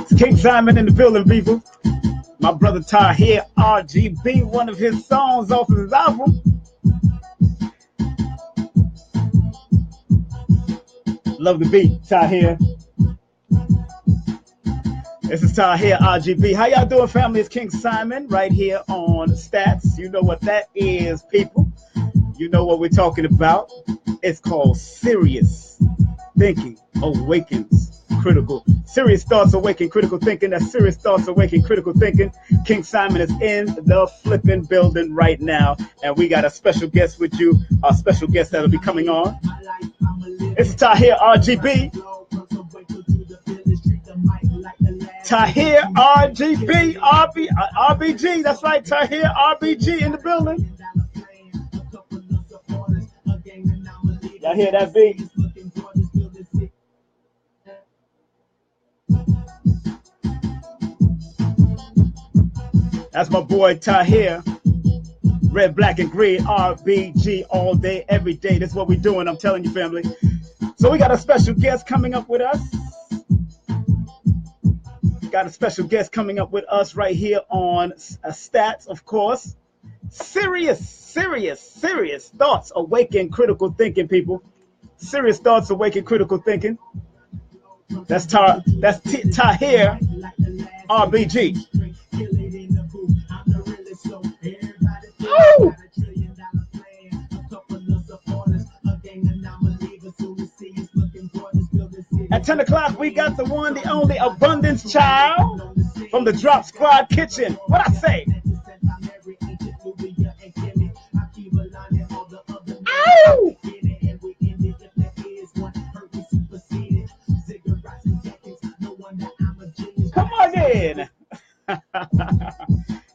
It's King Simon in the building, people. My brother Ty here, RGB, one of his songs off of his album. Love the beat, Ty here. This is Ty here, RGB. How y'all doing, family? It's King Simon right here on Stats. You know what that is, people. You know what we're talking about. It's called Serious Thinking Awakens Critical. Serious Thoughts Awaken Critical Thinking. That's Serious Thoughts Awaken Critical Thinking. King Simon is in the flipping building right now. And we got a special guest with you. Our special guest that'll be coming on. This is Ty here, RGB. Tahir RGB, RBG, that's right, Tahir RBG in the building. Y'all hear that beat? That's my boy Tahir. Red, black, and green, RBG all day, every day. That's what we're doing, I'm telling you, family. So we got a special guest coming up with us. Got a special guest coming up with us right here on Stats, of course. Serious thoughts awaken critical thinking, people. Serious thoughts awaken critical thinking. That's Tahir RBG. Woo! At 10 o'clock, we got the one, the only Abundance Child from the Drop Squad Kitchen. What I say? Ow! Come on in.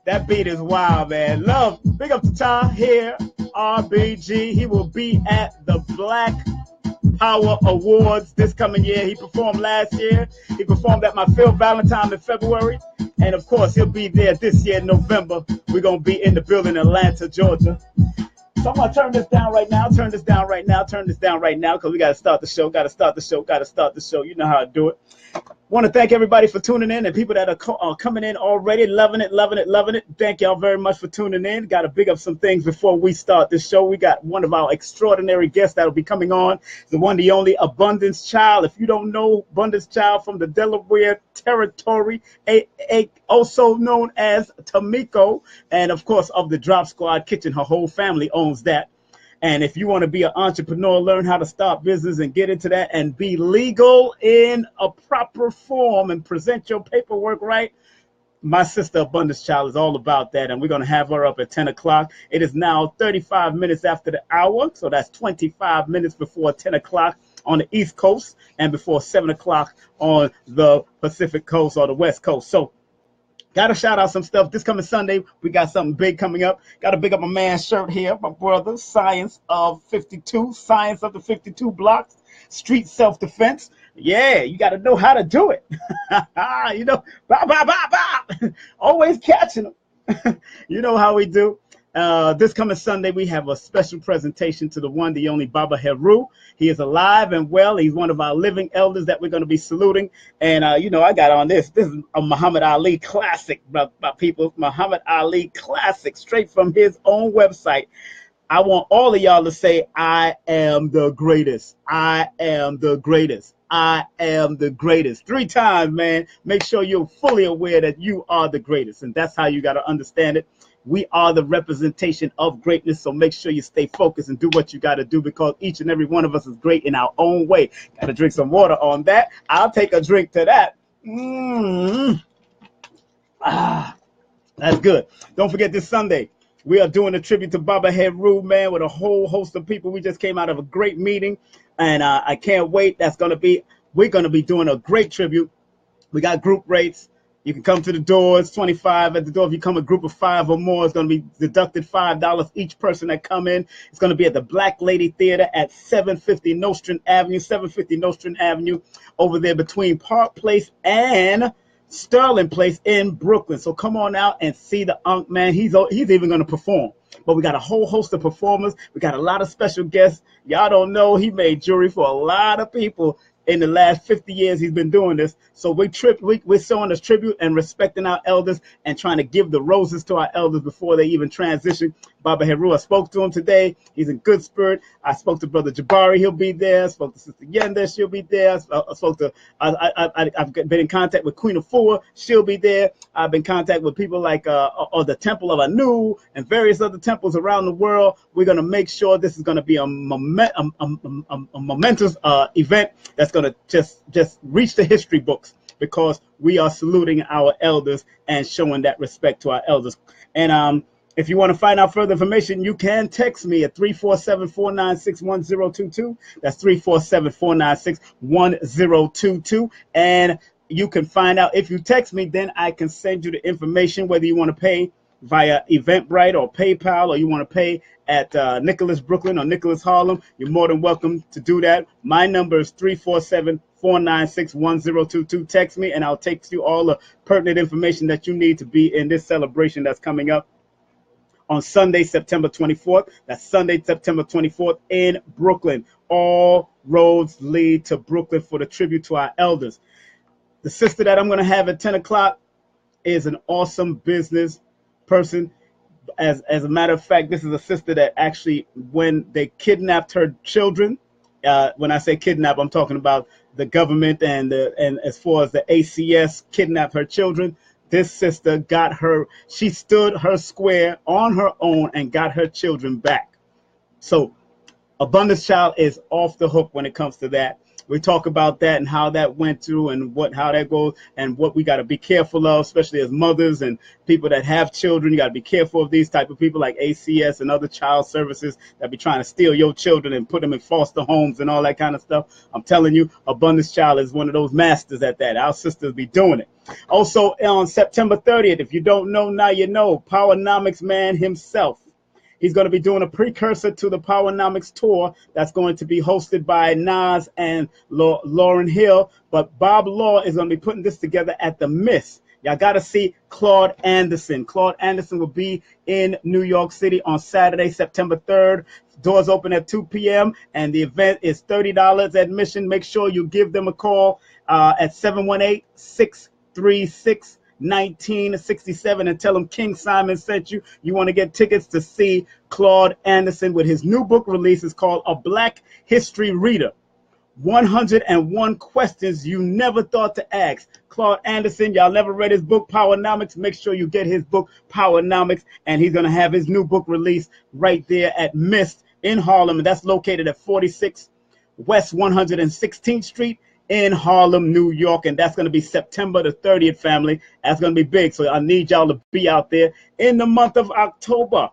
That beat is wild, man. Love. Big up to Ty here, RBG. He will be at the Black Power Awards this coming year. He performed last year. He performed at my Phil Valentine in February. And of course, he'll be there this year in November. We're going to be in the building in Atlanta, Georgia. So I'm going to turn this down right now, because we got to start the show. You know how I do it. Want to thank everybody for tuning in and people that are coming in already, loving it. Thank y'all very much for tuning in. Got to big up some things before we start this show. We got one of our extraordinary guests that will be coming on, the one, the only Abundance Child. If you don't know Abundance Child from the Delaware territory, also known as Tamiko, and of course of the Drop Squad Kitchen, her whole family owns that. And if you want to be an entrepreneur, learn how to start business and get into that and be legal in a proper form and present your paperwork right, my sister Abundance Child is all about that. And we're going to have her up at 10 o'clock. It is now 35 minutes after the hour. So that's 25 minutes before 10 o'clock on the East Coast and before 7 o'clock on the Pacific Coast or the West Coast. So got to shout out some stuff. This coming Sunday, we got something big coming up. Got to big up my man's shirt here, my brother, Science of 52, Science of the 52 Blocks, Street Self-Defense. Yeah, you got to know how to do it. You know, always catching them. You know how we do. This coming Sunday, we have a special presentation to the one, the only Bubba Headroom. He is alive and well. He's one of our living elders that we're going to be saluting. And, you know, I got on this. This is a Muhammad Ali classic, my people. Muhammad Ali classic, straight from his own website. I want all of y'all to say, I am the greatest. I am the greatest. I am the greatest. 3 times, man. Make sure you're fully aware that you are the greatest. And that's how you got to understand it. We are the representation of greatness, so make sure you stay focused and do what you got to do, because each and every one of us is great in our own way. Got to drink some water on that. I'll take a drink to that. That's good. Don't forget this Sunday, we are doing a tribute to Bubba Headroom, man, with a whole host of people. We just came out of a great meeting, and I can't wait. We're going to be doing a great tribute. We got group rates. You can come to the door. It's $25 at the door. If you come a group of 5 or more, it's going to be deducted $5 each person that come in. It's going to be at the Black Lady Theater at 750 Nostrand Avenue, over there between Park Place and Sterling Place in Brooklyn. So come on out and see the Unk, man. He's even going to perform. but we got a whole host of performers. We got a lot of special guests. Y'all don't know, he made jewelry for a lot of people in the last 50 years he's been doing this. So we're showing us tribute and respecting our elders and trying to give the roses to our elders before they even transition. Baba Heru, I spoke to him today. He's in good spirit. I spoke to Brother Jabari. He'll be there. I spoke to Sister Yenda. She'll be there. I've been in contact with Queen Afua. She'll be there. I've been in contact with people like the Temple of Anu and various other temples around the world. We're going to make sure this is going to be a momentous event that's going to just reach the history books, because we are saluting our elders and showing that respect to our elders. And if you want to find out further information, you can text me at 347-496-1022. That's 347-496-1022. And you can find out, if you text me, then I can send you the information, whether you want to pay via Eventbrite or PayPal, or you want to pay at Nicholas Brooklyn or Nicholas Harlem. You're more than welcome to do that. My number is 347-496-1022. Text me and I'll text you all the pertinent information that you need to be in this celebration that's coming up on Sunday, September 24th. That's Sunday, September 24th in Brooklyn. All roads lead to Brooklyn for the tribute to our elders. The sister that I'm going to have at 10 o'clock is an awesome business person. As a matter of fact, this is a sister that actually, when they kidnapped her children, when I say kidnap, I'm talking about the government and as far as the ACS kidnapped her children. This sister she stood her square on her own and got her children back. So Abundance Child is off the hook when it comes to that. We talk about that and how that went through and how that goes and what we got to be careful of, especially as mothers and people that have children. You got to be careful of these type of people like A.C.S. and other child services that be trying to steal your children and put them in foster homes and all that kind of stuff. I'm telling you, Abundance Child is one of those masters at that. Our sisters be doing it. Also on September 30th, if you don't know, now you know, Powernomics man himself. He's going to be doing a precursor to the Powernomics tour that's going to be hosted by Nas and Lauryn Hill. But Bob Law is going to be putting this together at the Miss. Y'all got to see Claude Anderson. Claude Anderson will be in New York City on Saturday, September 3rd. Doors open at 2 p.m. and the event is $30 admission. Make sure you give them a call at 718-636-1967 and tell them King Simon sent you. You want to get tickets to see Claude Anderson with his new book release. It's called A Black History Reader. 101 questions you never thought to ask. Claude Anderson, y'all never read his book, Powernomics. Make sure you get his book, Powernomics, and he's going to have his new book released right there at Mist in Harlem, and that's located at 46 West 116th Street in Harlem, New York, and that's going to be September the 30th, family. That's going to be big, so I need y'all to be out there in the month of October.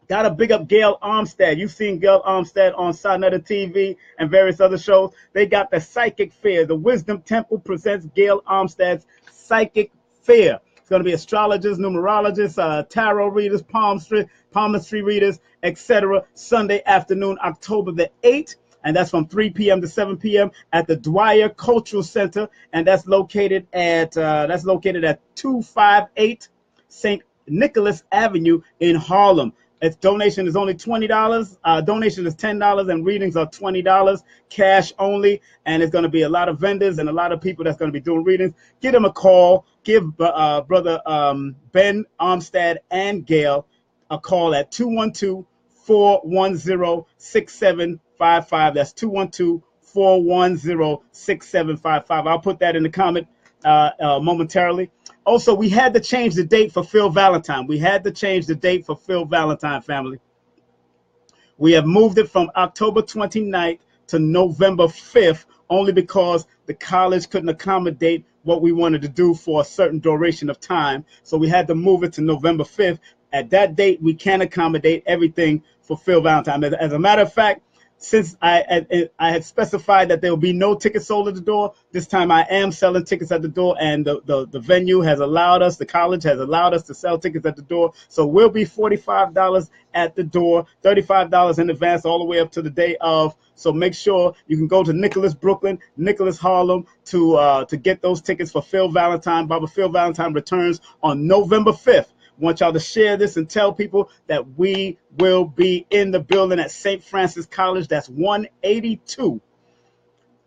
Got to big up Gail Armstead. You've seen Gail Armstead on Sonetta TV and various other shows. They got the Psychic Fair. The Wisdom Temple presents Gail Armstead's Psychic Fair. It's going to be astrologers, numerologists, tarot readers, palmistry readers, etc. Sunday afternoon, October the 8th. And that's from 3 p.m. to 7 p.m. at the Dwyer Cultural Center, and that's located at 258 St. Nicholas Avenue in Harlem. Its donation is only $20. Donation is $10, and readings are $20, cash only. And it's going to be a lot of vendors and a lot of people that's going to be doing readings. Give them a call. Give brother Ben Armstead and Gail a call at 212-410-6755. That's 212-410-6755. I'll put that in the comment momentarily. Also, we had to change the date for Phil Valentine. Family. We have moved it from October 29th to November 5th, only because the college couldn't accommodate what we wanted to do for a certain duration of time. So we had to move it to November 5th. At that date, we can accommodate everything for Phil Valentine. As a matter of fact, since I had specified that there will be no tickets sold at the door, this time I am selling tickets at the door, and the venue has allowed us, the college has allowed us to sell tickets at the door. So we'll be $45 at the door, $35 in advance, all the way up to the day of. So make sure you can go to Nicholas Brooklyn, Nicholas Harlem to get those tickets for Phil Valentine. Baba Phil Valentine returns on November 5th. Want y'all to share this and tell people that we will be in the building at St. Francis College. That's 182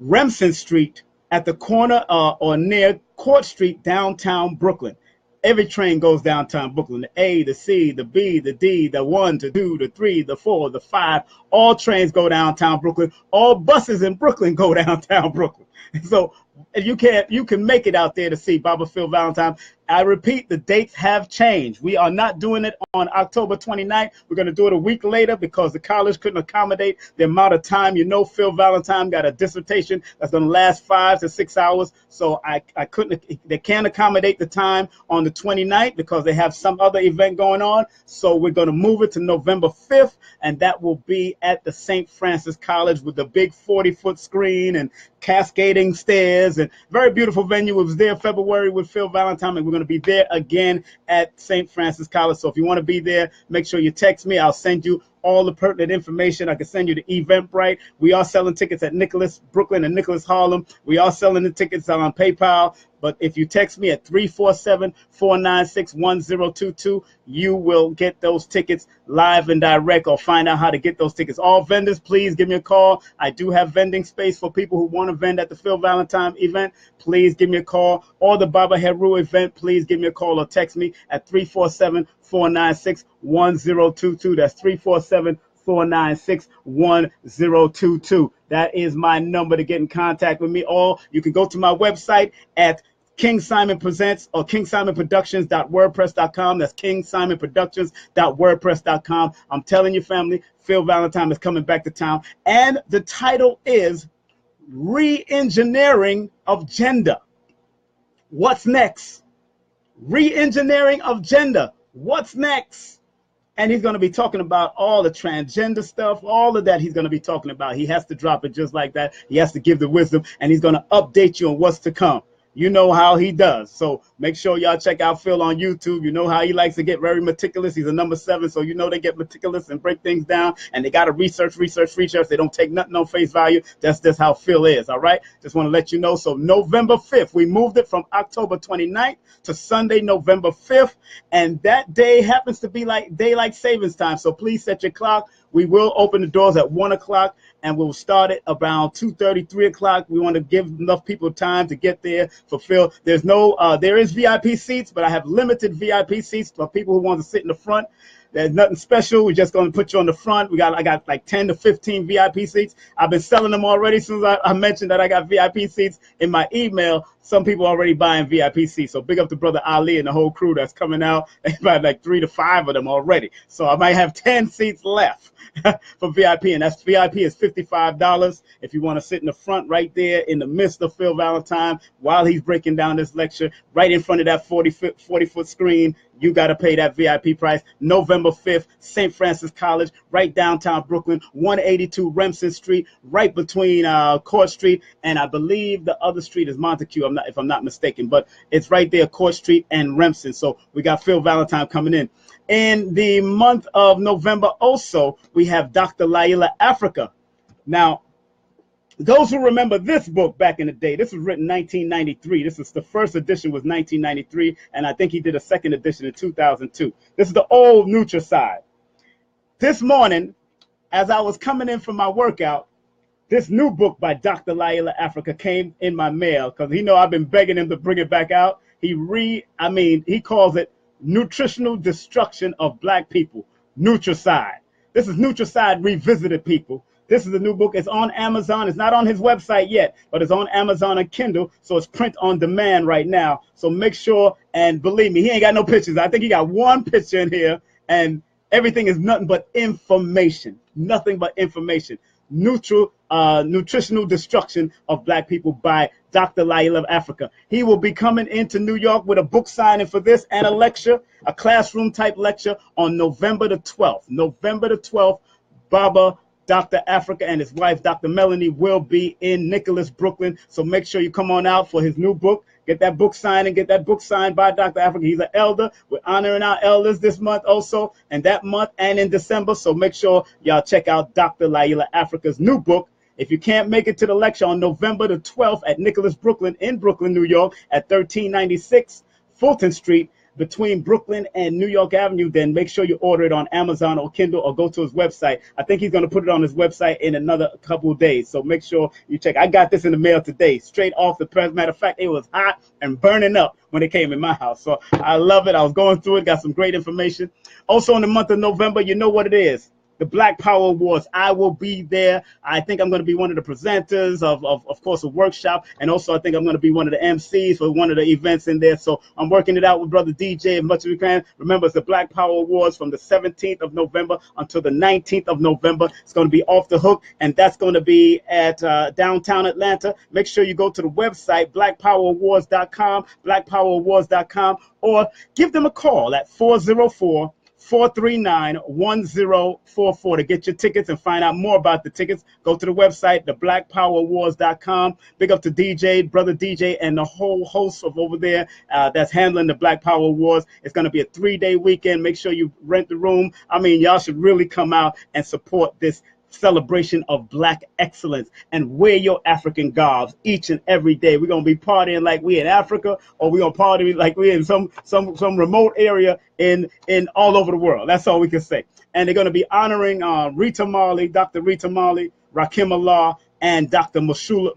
Remsen Street at the corner or near Court Street, downtown Brooklyn. Every train goes downtown Brooklyn. The A, the C, the B, the D, the 1, the 2, the 3, the 4, the 5. All trains go downtown Brooklyn. All buses in Brooklyn go downtown Brooklyn. So you can make it out there to see Bubba Phil Valentine. I repeat, the dates have changed. We are not doing it on October 29th. We're going to do it a week later because the college couldn't accommodate the amount of time. You know, Phil Valentine got a dissertation that's going to last 5 to 6 hours. So I couldn't, they can't accommodate the time on the 29th because they have some other event going on. So we're going to move it to November 5th, and that will be at the St. Francis College with the big 40-foot screen and cascading stairs and very beautiful venue. It was there February with Phil Valentine, and we're going to be there again at St. Francis College. So if you want to be there, make sure you text me. I'll send you all the pertinent information. I can send you the Eventbrite. We are selling tickets at Nicholas Brooklyn and Nicholas Harlem. We are selling the tickets on PayPal. But if you text me at 347-496-1022, you will get those tickets live and direct, or find out how to get those tickets. All vendors, please give me a call. I do have vending space for people who want to vend at the Phil Valentine event. Please give me a call. Or the Bubba Headroom event, please give me a call or text me at 347-496-1022. That's 347-496-1022. That is my number to get in contact with me. Or you can go to my website at King Simon Presents or KingSimonProductions.wordpress.com. That's KingSimonProductions.wordpress.com. I'm telling you, family, Phil Valentine is coming back to town. And the title is Re-Engineering of Gender. What's next? Re-engineering of gender. What's next? And he's going to be talking about all the transgender stuff, all of that he's going to be talking about. He has to drop it just like that. He has to give the wisdom, and he's going to update you on what's to come. You know how he does. So make sure y'all check out Phil on YouTube. You know how he likes to get very meticulous. He's a number 7, so you know they get meticulous and break things down, and they got to research. They don't take nothing on face value. That's just how Phil is, all right? Just want to let you know. So November 5th, we moved it from October 29th to Sunday, November 5th, and that day happens to be like daylight savings time, so please set your clock. We will open the doors at 1 o'clock, and we'll start it around 2:30, 3 o'clock. We want to give enough people time to get there for Phil. There's no, there is VIP seats, but I have limited VIP seats for people who want to sit in the front. There's nothing special. We're just going to put you on the front. I got like 10 to 15 VIP seats. I've been selling them already. As soon as I mentioned that I got VIP seats in my email, some people are already buying VIP seats. So big up to Brother Ali and the whole crew that's coming out. They bought like 3 to 5 of them already. So I might have 10 seats left for VIP, and that's VIP is $55 if you want to sit in the front right there in the midst of Phil Valentine while he's breaking down this lecture right in front of that 40-foot screen. You got to pay that VIP price. November 5th, St. Francis College, right downtown Brooklyn, 182 Remsen Street, right between Court Street, and I believe the other street is Montague, if I'm not mistaken, but it's right there, Court Street and Remsen. So we got Phil Valentine coming in. In the month of November also, we have Dr. Laila Africa. Now, those who remember this book back in the day, this was written in 1993. This is the first edition was 1993, and I think he did a second edition in 2002. This is the old Nutricide. This morning, as I was coming in from my workout, this new book by Dr. Laila Africa came in my mail because I've been begging him to bring it back out. He calls it Nutritional Destruction of Black People, Nutricide. This is Nutricide Revisited, people. This is a new book. It's on Amazon. It's not on his website yet, but it's on Amazon and Kindle, so it's print on demand right now. So make sure, and believe me, he ain't got no pictures. I think he got one picture in here, and everything is nothing but information. Nothing but information. Nutritional Destruction of Black People by Dr. Laila Africa. He will be coming into New York with a book signing for this and a lecture, a classroom type lecture on November the 12th. November the 12th, Dr. Africa and his wife, Dr. Melanie, will be in Nicholas, Brooklyn. So make sure you come on out for his new book. Get that book signed and get that book signed by Dr. Africa. He's an elder. We're honoring our elders this month also, and that month and in December. So make sure y'all check out Dr. Laila Africa's new book. If you can't make it to the lecture on November the 12th at Nicholas, Brooklyn, in Brooklyn, New York, at 1396 Fulton Street, between Brooklyn and New York Avenue, then make sure you order it on Amazon or Kindle or go to his website. I think he's going to put it on his website in another couple of days. So make sure you check. I got this in the mail today, straight off the press. Matter of fact, it was hot and burning up when it came in my house. So I love it. I was going through it, got some great information. Also in the month of November, you know what it is. The Black Power Awards. I will be there. I think I'm going to be one of the presenters of course, a workshop. And also, I think I'm going to be one of the MCs for one of the events in there. So I'm working it out with Brother DJ as much as we can. Remember, it's the Black Power Awards from the 17th of November until the 19th of November. It's going to be off the hook, and that's going to be at downtown Atlanta. Make sure you go to the website, blackpowerawards.com, blackpowerawards.com, or give them a call at 404-439-1044 to get your tickets and find out more about the tickets. Go to the website, theblackpowerawards.com. Big up to DJ, Brother DJ, and the whole host of over there that's handling the Black Power Awards. It's going to be a 3-day weekend. Make sure you rent the room. I mean, y'all should really come out and support this celebration of Black excellence and wear your African garbs each and every day. We're going to be partying like we in Africa, or we're going to party like we're in some remote area in all over the world. That's all we can say. And they're going to be honoring Rita Marley, Dr. Rita Marley, Rakim Allah, and Dr. Matulu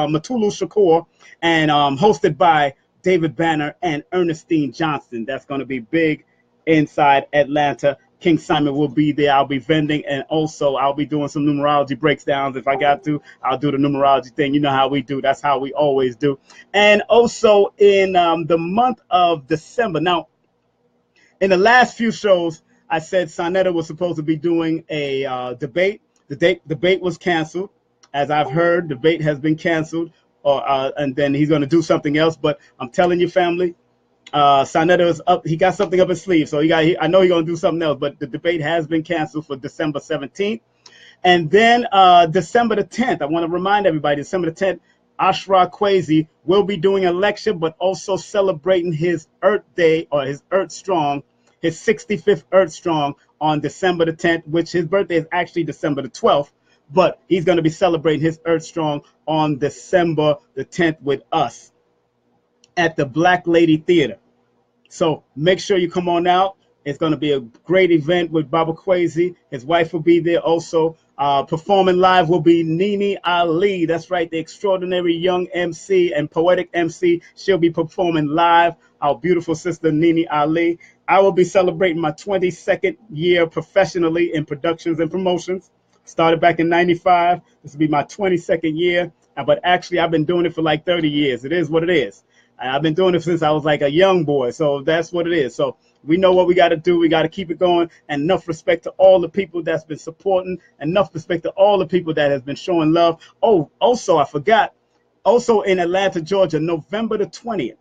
Shakur, and hosted by David Banner and Ernestine Johnson. That's going to be big inside Atlanta. King Simon will be there. I'll be vending, and also I'll be doing some numerology breakdowns. If I got to, I'll do the numerology thing. You know how we do. That's how we always do. And also in the month of December. Now, in the last few shows, I said Sonetta was supposed to be doing a debate. The debate was canceled. As I've heard, the debate has been canceled, and then he's going to do something else. But I'm telling you, family, Sonetta is up. He got something up his sleeve, so I know he's gonna do something else. But the debate has been canceled for December 17th, and then December the 10th. I want to remind everybody, December the 10th, Ashra Kwesi will be doing a lecture, but also celebrating his Earth Day, or his Earth Strong, his 65th Earth Strong on December the 10th, which his birthday is actually December the 12th. But he's going to be celebrating his Earth Strong on December the 10th with us at the Black Lady Theater. So make sure you come on out. It's going to be a great event with Bubba Kwesi. His wife will be there also. Performing live will be Nene Ali. That's right, the extraordinary young MC and poetic MC. She'll be performing live. Our beautiful sister, Nene Ali. I will be celebrating my 22nd year professionally in productions and promotions. Started back in '95. This will be my 22nd year. But actually, I've been doing it for like 30 years. It is what it is. I've been doing it since I was like a young boy, so that's what it is. So we know what we got to do. We got to keep it going. And enough respect to all the people that's been supporting. Enough respect to all the people that has been showing love. Oh, also, I forgot. Also in Atlanta, Georgia, November the 20th,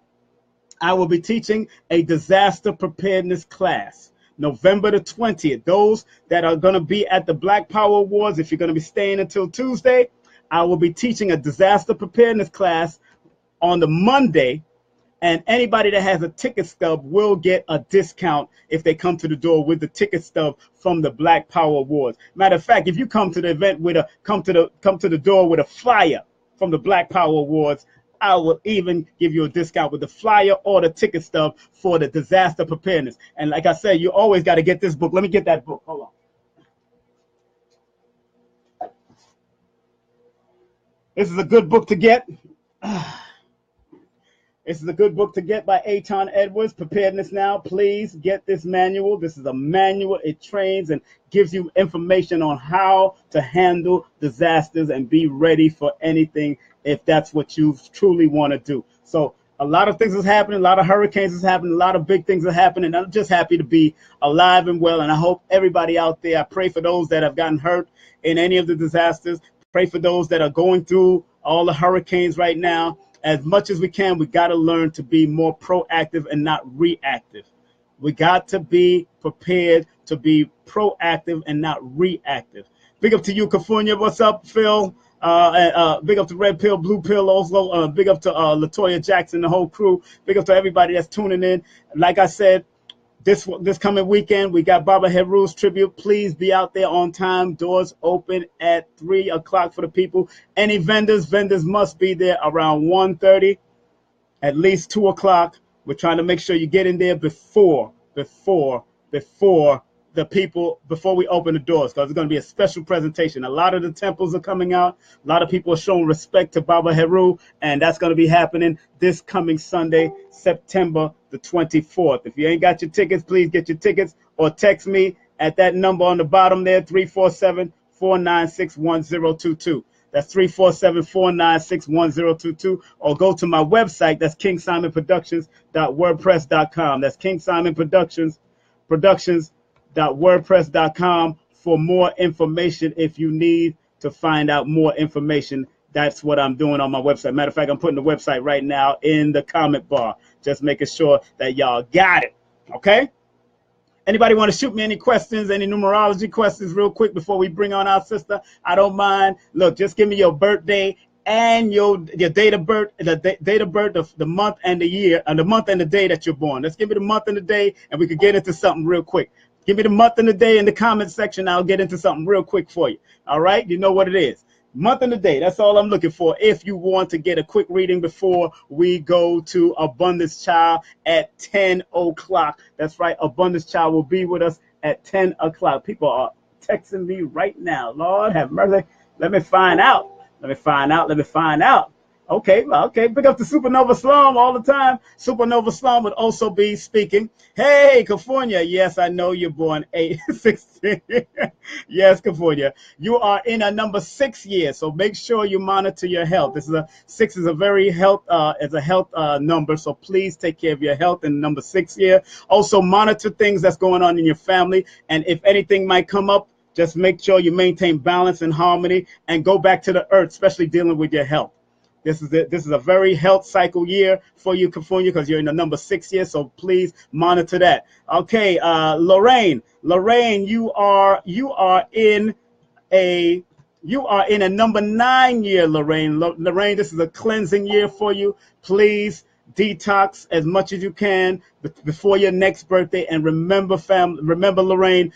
I will be teaching a disaster preparedness class. November the 20th. Those that are going to be at the Black Power Awards, if you're going to be staying until Tuesday, I will be teaching a disaster preparedness class on the Monday, and anybody that has a ticket stub will get a discount if they come to the door with the ticket stub from the Black Power Awards. Matter of fact, if you come to the event with come to the door with a flyer from the Black Power Awards, I will even give you a discount with the flyer or the ticket stub for the disaster preparedness. And like I said, you always got to get this book. Let me get that book. Hold on. This is a good book to get. This is a good book to get by Aton Edwards, Preparedness Now. Please get this manual. This is a manual. It trains and gives you information on how to handle disasters and be ready for anything if that's what you truly want to do. So a lot of things is happening. A lot of hurricanes is happening. A lot of big things are happening. I'm just happy to be alive and well. And I hope everybody out there, I pray for those that have gotten hurt in any of the disasters. Pray for those that are going through all the hurricanes right now. As much as we can, we got to learn to be more proactive and not reactive. We got to be prepared to be proactive and not reactive. Big up to you, Cafunia. What's up, Phil? Big up to Red Pill, Blue Pill, also. Big up to Latoya Jackson, the whole crew. Big up to everybody that's tuning in. Like I said, this coming weekend, we got Baba Headroom's tribute. Please be out there on time. Doors open at 3 o'clock for the people. Any vendors must be there around 1:30, at least 2 o'clock. We're trying to make sure you get in there before the people, before we open the doors, because it's going to be a special presentation. A lot of the temples are coming out. A lot of people are showing respect to Baba Heru, and that's going to be happening this coming Sunday, September the 24th. If you ain't got your tickets, please get your tickets or text me at that number on the bottom there, 347-496-1022. That's 347-496-1022, or go to my website. That's KingSimonProductions.wordpress.com. That's KingSimonProductions.wordpress.com for more information if you need to find out more information. That's what I'm doing on my website. Matter of fact, I'm putting the website right now in the comment bar, just making sure that y'all got it. Okay? Anybody want to shoot me any questions, any numerology questions real quick before we bring on our sister? I don't mind. Look, just give me your birthday and your date of birth, date of birth, the month and the year, and the month and the day that you're born. Let's give me the month and the day, and we could get into something real quick. Give me the month and the day in the comment section. I'll get into something real quick for you. All right? You know what it is. Month and the day. That's all I'm looking for. If you want to get a quick reading before we go to Abundance Child at 10 o'clock. That's right. Abundance Child will be with us at 10 o'clock. People are texting me right now. Lord have mercy. Let me find out. Okay. Pick up the Supernova Slum all the time. Supernova Slum would also be speaking. Hey, California. Yes, I know you're born 8/16. Yes, California. You are in a number 6 year, so make sure you monitor your health. Six is a very health number, so please take care of your health in number 6 year. Also monitor things that's going on in your family, and if anything might come up, just make sure you maintain balance and harmony and go back to the earth, especially dealing with your health. This is a very health cycle year for you, California, because you're in the number 6 year. So please monitor that. Okay, Lorraine, you are in a number 9 year, Lorraine. Lorraine, this is a cleansing year for you. Please detox as much as you can before your next birthday. And remember, Lorraine,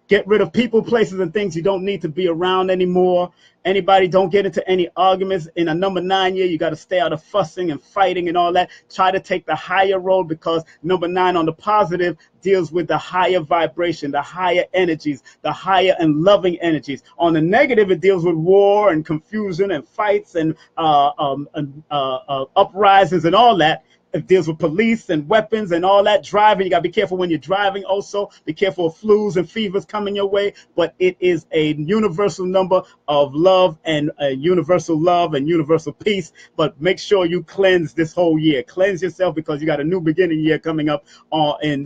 get rid of people, places, and things you don't need to be around anymore. Anybody, don't get into any arguments. In a number 9 year, you got to stay out of fussing and fighting and all that. Try to take the higher road, because number 9 on the positive deals with the higher vibration, the higher energies, the higher and loving energies. On the negative, it deals with war and confusion and fights and uprisings and all that. It deals with police and weapons and all that. Driving, you got to be careful when you're driving. Also, be careful of flus and fevers coming your way. But it is a universal number of love and universal peace. But make sure you cleanse this whole year. Cleanse yourself, because you got a new beginning year coming up on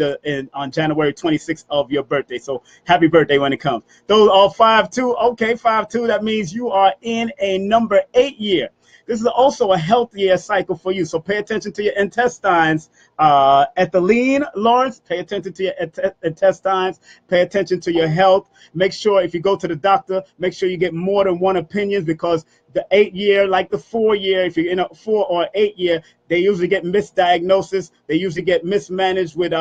January 26th of your birthday. So happy birthday when it comes. Those are 5-2. Okay, 5-2. That means you are in a number 8 year. This is also a healthier cycle for you. So pay attention to your intestines. Ethylene, Lawrence, pay attention to your intestines. Pay attention to your health. Make sure if you go to the doctor, make sure you get more than one opinion, because the 8 year, like the 4 year, if you're in a 4 or 8 year, they usually get misdiagnosis. They usually get mismanaged with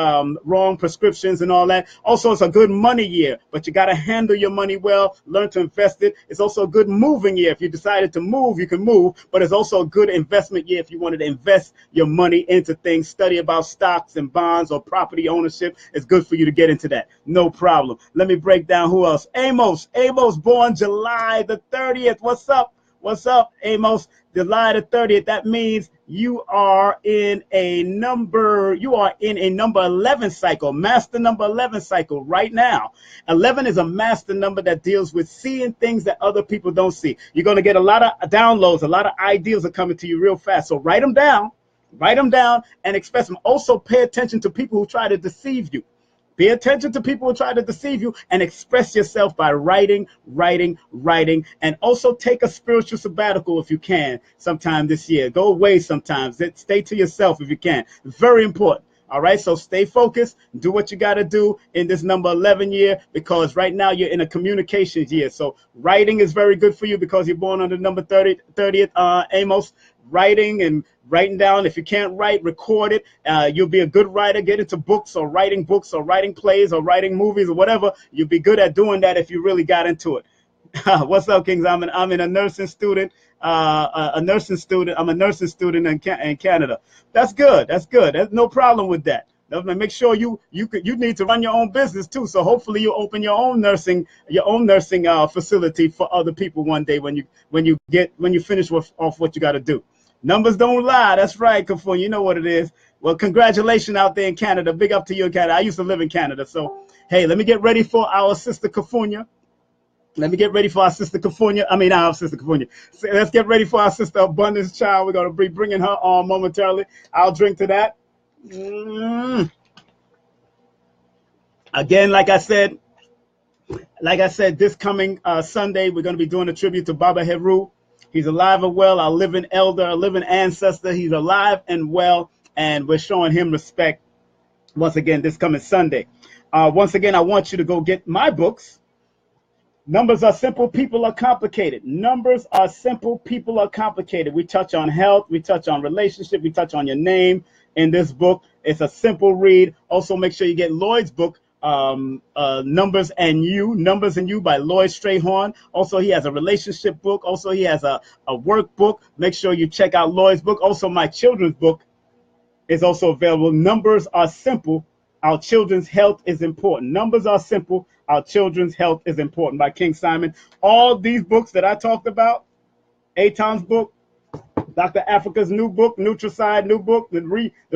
wrong prescriptions and all that. Also, it's a good money year, but you got to handle your money well, learn to invest it. It's also a good moving year. If you decided to move, you can move, but it's also a good investment year if you wanted to invest your money into things, study about stocks and bonds or property ownership. It's good for you to get into that. No problem. Let me break down who else. Amos, born July the 30th. What's up? Amos? July the 30th. That means you are in a number 11 cycle, master number 11 cycle right now. 11 is a master number that deals with seeing things that other people don't see. You're going to get a lot of downloads, a lot of ideas are coming to you real fast. So write them down and express them. Also pay attention to people who try to deceive you. Pay attention to people who try to deceive you, and express yourself by writing, and also take a spiritual sabbatical if you can sometime this year. Go away sometimes. Stay to yourself if you can. Very important. All right, so stay focused. Do what you got to do in this number 11 year, because right now you're in a communications year. So writing is very good for you because you're born on the number 30th, Amos. Writing down. If you can't write, record it. You'll be a good writer. Get into books or writing plays or writing movies or whatever. You'll be good at doing that if you really got into it. What's up, Kings? I'm a nursing student. a nursing student. I'm a nursing student in Canada. That's good. That's good. There's no problem with that. Make sure you need to run your own business too. So hopefully you open your own nursing facility for other people one day when you finish off what you got to do. Numbers don't lie. That's right, Kafun. You know what it is. Well, congratulations out there in Canada. Big up to you in Canada. I used to live in Canada. So, hey, let me get ready for our sister Kafunya. Let me get ready for our sister Kafunya. I mean, our sister Kafunya. So let's get ready for our sister Abundance Child. We're going to be bringing her on momentarily. I'll drink to that. Again, like I said, this coming Sunday, we're going to be doing a tribute to Bubba Headroom. He's alive and well, our living elder, our living ancestor. He's alive and well, and we're showing him respect once again this coming Sunday. Once again, I want you to go get my books. Numbers are simple, people are complicated. Numbers are simple, people are complicated. We touch on health, we touch on relationship, we touch on your name in this book. It's a simple read. Also, make sure you get Lloyd's book, Numbers and You by Lloyd Strayhorn. Also, he has a relationship book. Also, he has a workbook. Make sure you check out Lloyd's book. Also, my children's book is also available. Numbers are simple. Our children's health is important. Numbers are simple. Our children's health is important by King Simon. All these books that I talked about, Aton's book, Dr. Africa's new book, Nutricide, new book, the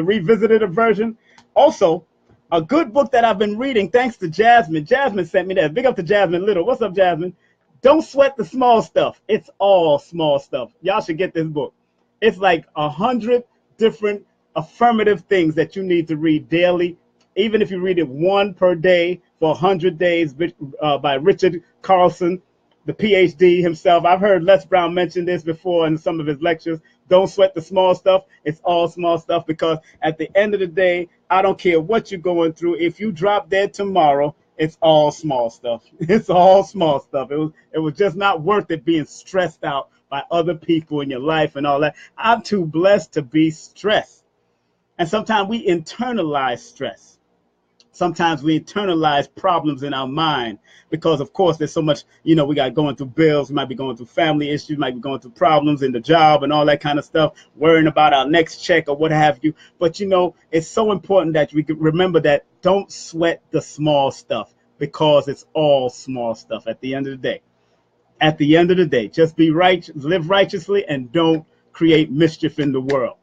revisited version. Also, a good book that I've been reading, thanks to Jasmine. Jasmine sent me that. Big up to Jasmine Little. What's up, Jasmine? Don't sweat the small stuff. It's all small stuff. Y'all should get this book. It's like 100 different affirmative things that you need to read daily. Even if you read it one per day for 100 days by Richard Carlson, the PhD himself. I've heard Les Brown mention this before in some of his lectures. Don't sweat the small stuff. It's all small stuff, because at the end of the day, I don't care what you're going through. If you drop dead tomorrow, it's all small stuff. It's all small stuff. It was just not worth it being stressed out by other people in your life and all that. I'm too blessed to be stressed. And sometimes we internalize stress. Sometimes we internalize problems in our mind because, of course, there's so much, we got going through bills. We might be going through family issues, might be going through problems in the job and all that kind of stuff, worrying about our next check or what have you. But, it's so important that we can remember that don't sweat the small stuff, because it's all small stuff at the end of the day. At the end of the day, just be right, live righteously, and don't create mischief in the world.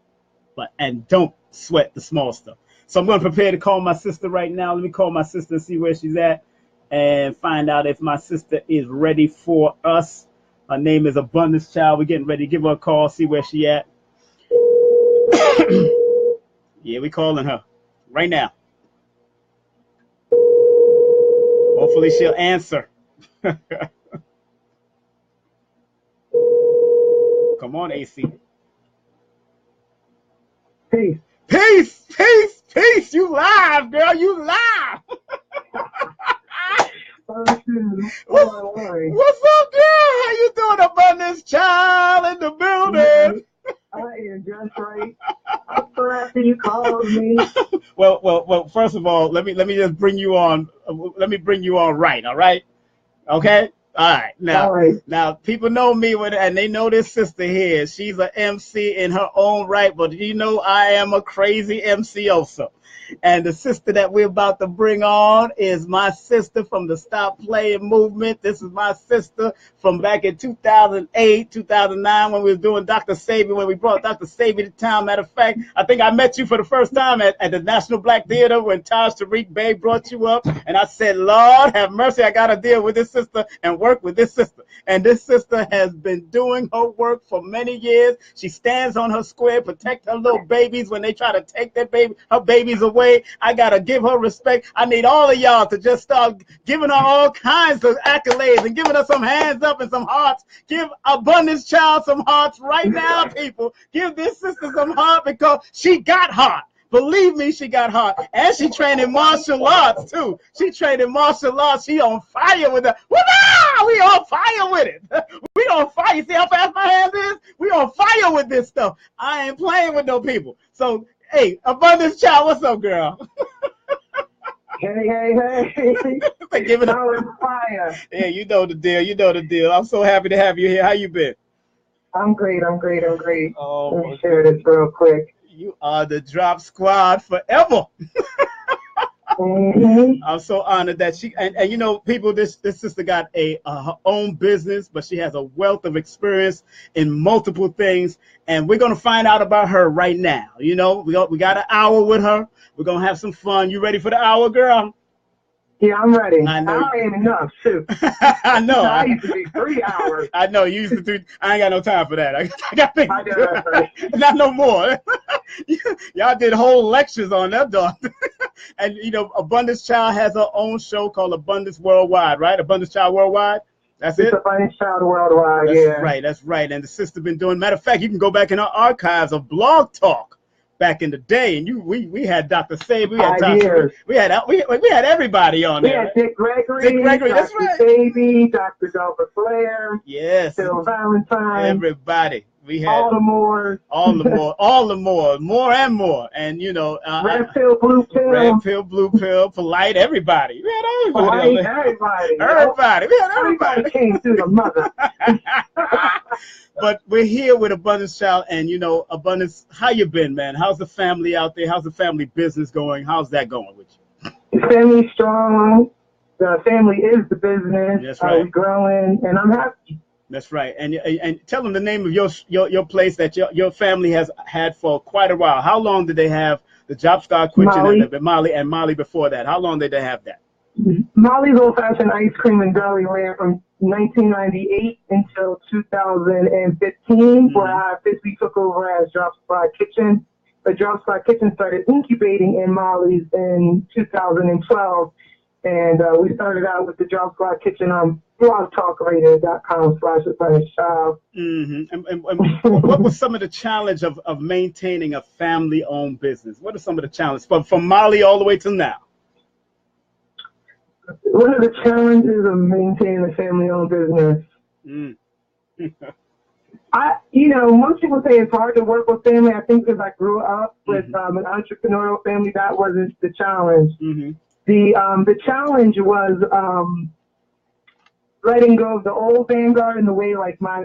And don't sweat the small stuff. So I'm going to prepare to call my sister right now. Let me call my sister and see where she's at and find out if my sister is ready for us. Her name is Abundance Child. We're getting ready to give her a call, see where she at. Yeah, we're calling her right now. Hopefully she'll answer. Come on, AC. Peace. Peace, peace, peace. You live, girl. You live. What's up, girl? How you doing, Abundance Child in the building? I am just right. I'm so happy you called me. Well. First of all, let me just bring you on. Let me bring you on right. All right. Okay. All right. Now people know me and they know this sister here. She's an MC in her own right, but I am a crazy MC also. And the sister that we're about to bring on is my sister from the Stop Playing movement. This is my sister from back in 2008, 2009 when we were doing Dr. Sebi, when we brought Dr. Sebi to town. Matter of fact, I think I met you for the first time at the National Black Theater when Taj Tariq Bey brought you up. And I said, Lord, have mercy, I got to deal with this sister and work with this sister. And this sister has been doing her work for many years. She stands on her square, protect her little babies when they try to take her babies away. I gotta give her respect. I need all of y'all to just start giving her all kinds of accolades and giving her some hands up and some hearts. Give Abundance Child some hearts right now, people. Give this sister some heart, because she got heart. Believe me, she got heart. And she trained in martial arts, too. She trained in martial arts. She on fire with it. We on fire with it. We on fire. You see how fast my hands is? We on fire with this stuff. I ain't playing with no people. So, hey, Abundance Child, what's up, girl? Hey. Give it up. Fire. Yeah, you know the deal. I'm so happy to have you here. How you been? I'm great. I'm great. I'm great. Oh, Let me share this real quick. you are the drop squad forever. Mm-hmm. I'm so honored that she and you know people. This sister got her own business, but she has a wealth of experience in multiple things, and we're gonna find out about her right now. You know, we got an hour with her. We're gonna have some fun. You ready for the hour, girl? Yeah, I'm ready. I know. I ain't enough, too. I know. I used to be 3 hours. I know. You used to do. I ain't got no time for that. I got things. I know that's right. Not no more. Y'all did whole lectures on that, dog. And you know, Abundance Child has her own show called Abundance Worldwide, right? Abundance Child Worldwide. That's it. It's Abundance Child Worldwide. That's Yeah. right. That's right. And the sister been doing. Matter of fact, you can go back in our archives of Blog Talk back in the day, and we had Dr. Sebi, we had Dr. We had everybody on there. Yeah, right? Dick Gregory. Dick Gregory. Dr. That's right. Sebi, Dr. Delbert Flair. Yes. Phil Valentine. Everybody. We had all the more, more and more, and you know, red pill, blue pill, polite, everybody. We had everybody. Everybody. We had everybody. Came through the mother. But we're here with Abundance Child, and you know, Abundance. How you been, man? How's the family out there? How's the family business going? How's that going with you? The family's strong. The family is the business. That's right. We're growing, and I'm happy. That's right. And tell them the name of your place that your family has had for quite a while. How long did they have the Job Squad Kitchen and Molly before that? How long did they have that? Molly's Old Fashioned Ice Cream and Deli ran from 1998 until 2015, where I officially took over as Job Squad Kitchen. The Job Squad Kitchen started incubating in Molly's in 2012. And we started out with the Job Squad Kitchen on blogtalkradio.com/AbundanceChild. Mm-hmm. And what was some of the challenge of maintaining a family-owned business? What are some of the challenges from Molly all the way to now? One of the challenges of maintaining a family-owned business. Most people say it's hard to work with family. I think because I grew up with an entrepreneurial family, that wasn't the challenge. Mm-hmm. The challenge was letting go of the old vanguard in the way like my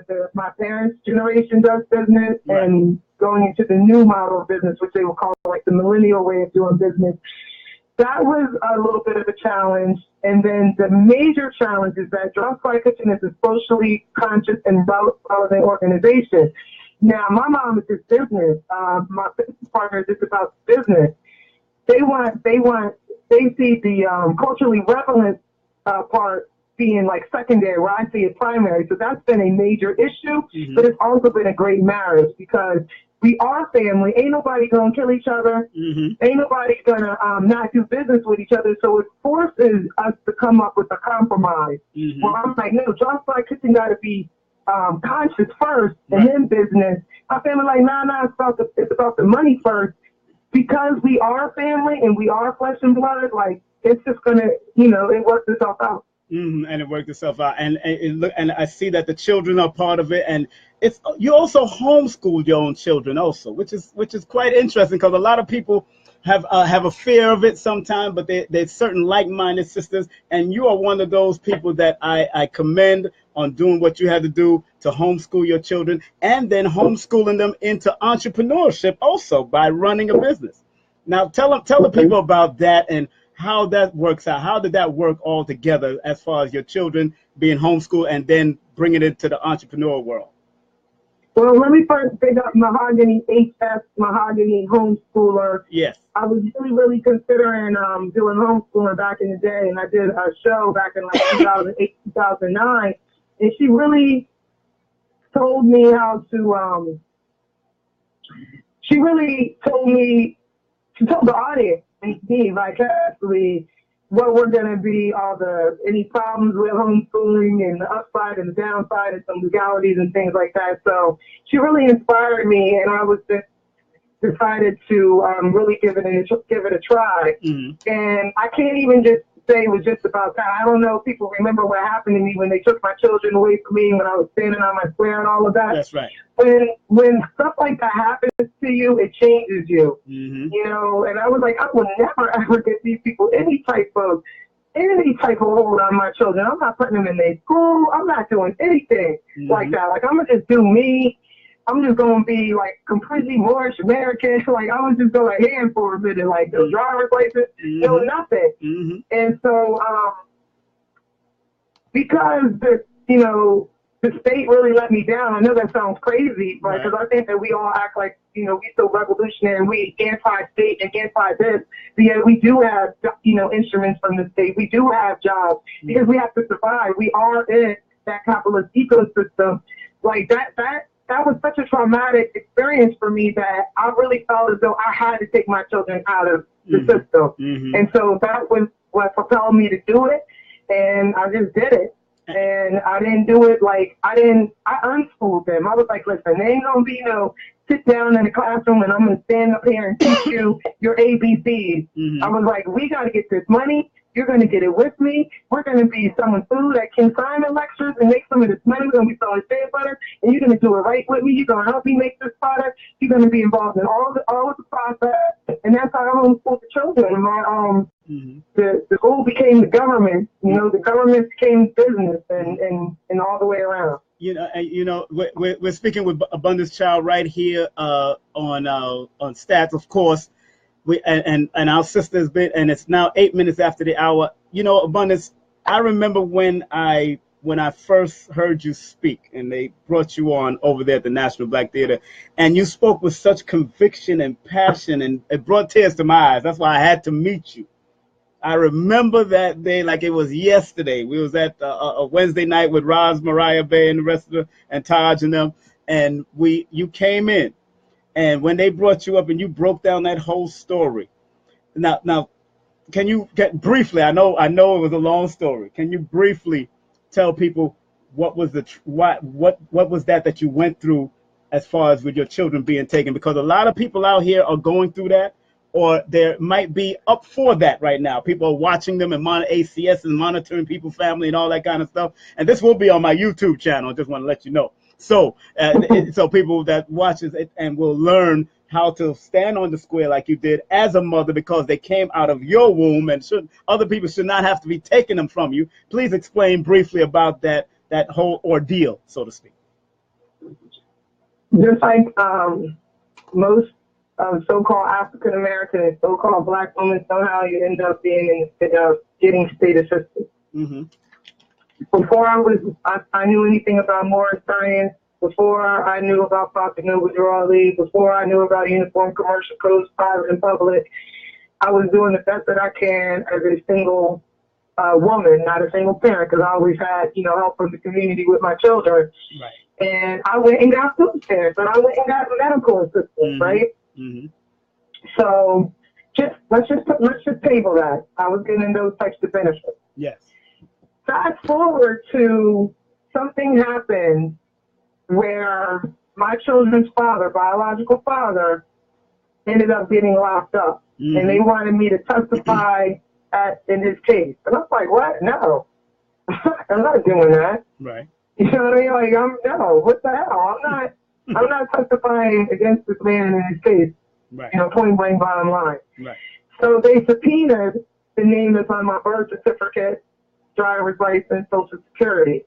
parents' generation does business, right, and going into the new model of business, which they will call like the millennial way of doing business. That was a little bit of a challenge. And then the major challenge is that Job Squad Kitchen is a socially conscious and relevant organization. Now, my mom is just business. My business partner is just about business. They see the culturally relevant part being like secondary, where I see it primary. So that's been a major issue, but it's also been a great marriage because we are family. Ain't nobody gonna kill each other. Ain't nobody gonna not do business with each other. So it forces us to come up with a compromise. Well, I'm like, no, Job Squad Kitchen got to be conscious first, and then business. My family like, nah, it's about the money first. Because we are family and we are flesh and blood, like it's just gonna, it works itself out. And it worked itself out, and I see that the children are part of it, and you also homeschool your own children also, which is quite interesting because a lot of people have a fear of it sometimes, but there's certain like-minded sisters, and you are one of those people that I commend on doing what you had to do to homeschool your children, and then homeschooling them into entrepreneurship also by running a business. Now tell the people about that and how that works out. How did that work all together as far as your children being homeschooled and then bringing it to the entrepreneur world? Well, let me first pick up Mahogany A.C.S, Mahogany Homeschooler. Yes. I was really considering doing homeschooling back in the day, and I did a show back in like 2008, 2009, and she really told me how to, she told the audience and me, like, actually, what were going to be any problems with homeschooling and the upside and the downside and some legalities and things like that. So she really inspired me, and I was just decided to really give it a try. And I can't even just say it was just about that. I don't know if people remember what happened to me when they took my children away from me when I was standing on my square and all of that. That's right. When stuff like that happens to you, it changes you. And I was like, I will never ever get these people any type of any type of hold on my children. I'm not putting them in their school. I'm not doing anything like that. Like, I'm going to just do me. I'm just going to be, like, completely Moorish American. Like, I'm going to just go ahead for a minute. Like, no driver's license, no nothing. And so, because the state really let me down. I know that sounds crazy, but because I think that we all act like, we so revolutionary and we anti-state and anti-this. But yet we do have, instruments from the state. We do have jobs because we have to survive. We are in that capitalist ecosystem. Like that was such a traumatic experience for me that I really felt as though I had to take my children out of the system. And so that was what propelled me to do it. And I just did it. And I didn't do it I unschooled them. I was like, listen, there ain't going to be no sit down in the classroom and I'm going to stand up here and teach you your ABCs. I was like, we got to get this money. You're going to get it with me. We're going to be selling food at consignment lectures and make some of this money. We're going to be selling shea butter, and you're going to do it right with me. You're going to help me make this product. You're going to be involved in all of the process, and that's how I homeschooled the children. The school became the government. The government became business, and all the way around. We're speaking with Abundance Child right here on Stats, of course. And our sister's been, and it's now 8 minutes after the hour. Abundance, I remember when I first heard you speak and they brought you on over there at the National Black Theater, and you spoke with such conviction and passion, and it brought tears to my eyes. That's why I had to meet you. I remember that day like it was yesterday. We was at a Wednesday night with Roz, Mariah Bay, and the rest of and Taj and them, and you came in. And when they brought you up and you broke down that whole story, now, can you get briefly? I know it was a long story. Can you briefly tell people what was what was that you went through as far as with your children being taken? Because a lot of people out here are going through that, or there might be up for that right now. People are watching them and ACS and monitoring people's family and all that kind of stuff. And this will be on my YouTube channel. I just want to let you know. So, so people that watches it and will learn how to stand on the square like you did as a mother, because they came out of your womb, and other people should not have to be taking them from you. Please explain briefly about that whole ordeal, so to speak. Just like most so-called African American and so-called Black women, somehow you end up being getting state assistance. Before I knew anything about Moorish science, before I knew about Prophet Noble Ali, before I knew about uniform commercial codes, private and public, I was doing the best that I can as a single woman, not a single parent, because I always had, help from the community with my children. Right. And I went and got food stamps, and I went and got medical assistance, right? So let's just table that. I was getting those types of benefits. Yes. Fast forward to something happened where my children's father, biological father, ended up getting locked up. And they wanted me to testify in his case. And I was like, what? No. I'm not doing that. Right. You know what I mean? Like, no, what the hell? I'm not testifying against this man in his case. Right. Point blank, bottom line. Right. So they subpoenaed the name that's on my birth certificate, driver's license, Social Security.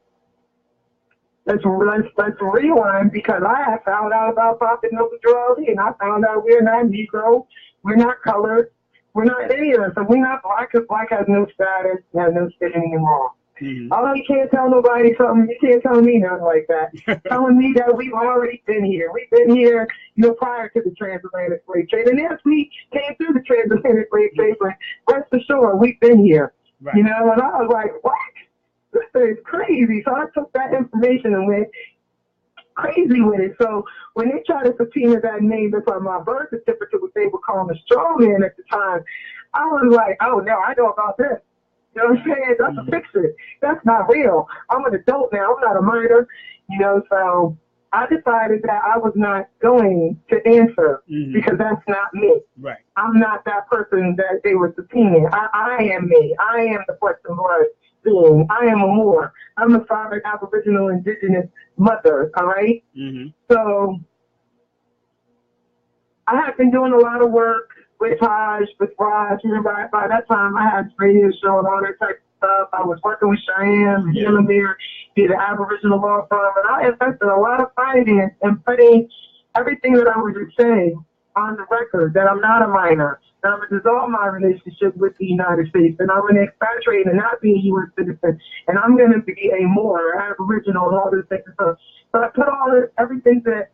Let's rewind, because I had found out about Prophet Noble Ali, and I found out we're not Negro, we're not colored, we're not any of us, and we're not black, because black has no status, has no standing in law. Although you can't tell nobody something, you can't tell me nothing like that. Telling me that we've already been here. We've been here, prior to the transatlantic slave trade. And as we came through the transatlantic slave trade, but rest assured, we've been here. Right. And I was like, what? This is crazy. So I took that information and went crazy with it. So when they tried to subpoena that name that's on my birth certificate, what they were calling a straw man at the time, I was like, oh, no, I know about this. You know what I'm saying? That's a fiction. That's not real. I'm an adult now. I'm not a minor. So I decided that I was not going to answer because that's not me. Right. I'm not that person that they were subpoenaing. I am me. I am the flesh and blood being. I am a Moor. I'm a sovereign Aboriginal Indigenous mother. All right? So I have been doing a lot of work with Raj. You know, by that time, I had radio show and all that type of stuff. I was working with Cheyenne and Delamere, did an Aboriginal law firm, and I invested a lot of finance in putting everything that I was just saying on the record, that I'm not a minor, that I'm going to dissolve my relationship with the United States, and I'm going to expatriate and not be a U.S. citizen, and I'm going to be a Moor, Aboriginal, and all this things. So I put all this, everything that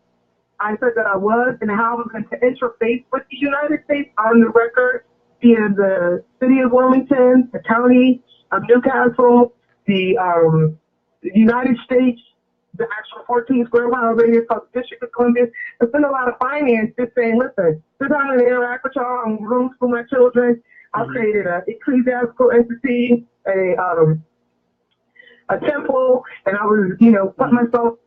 I said that I was, and how I was going to interface with the United States on the record via the city of Wilmington, the county of Newcastle, the United States, the actual 14 square mile radius called the District of Columbia. I spent a lot of finance just saying, listen, this time I'm going to interact with y'all and homeschool my children. I created an ecclesiastical entity, a temple, and I was, you know, set myself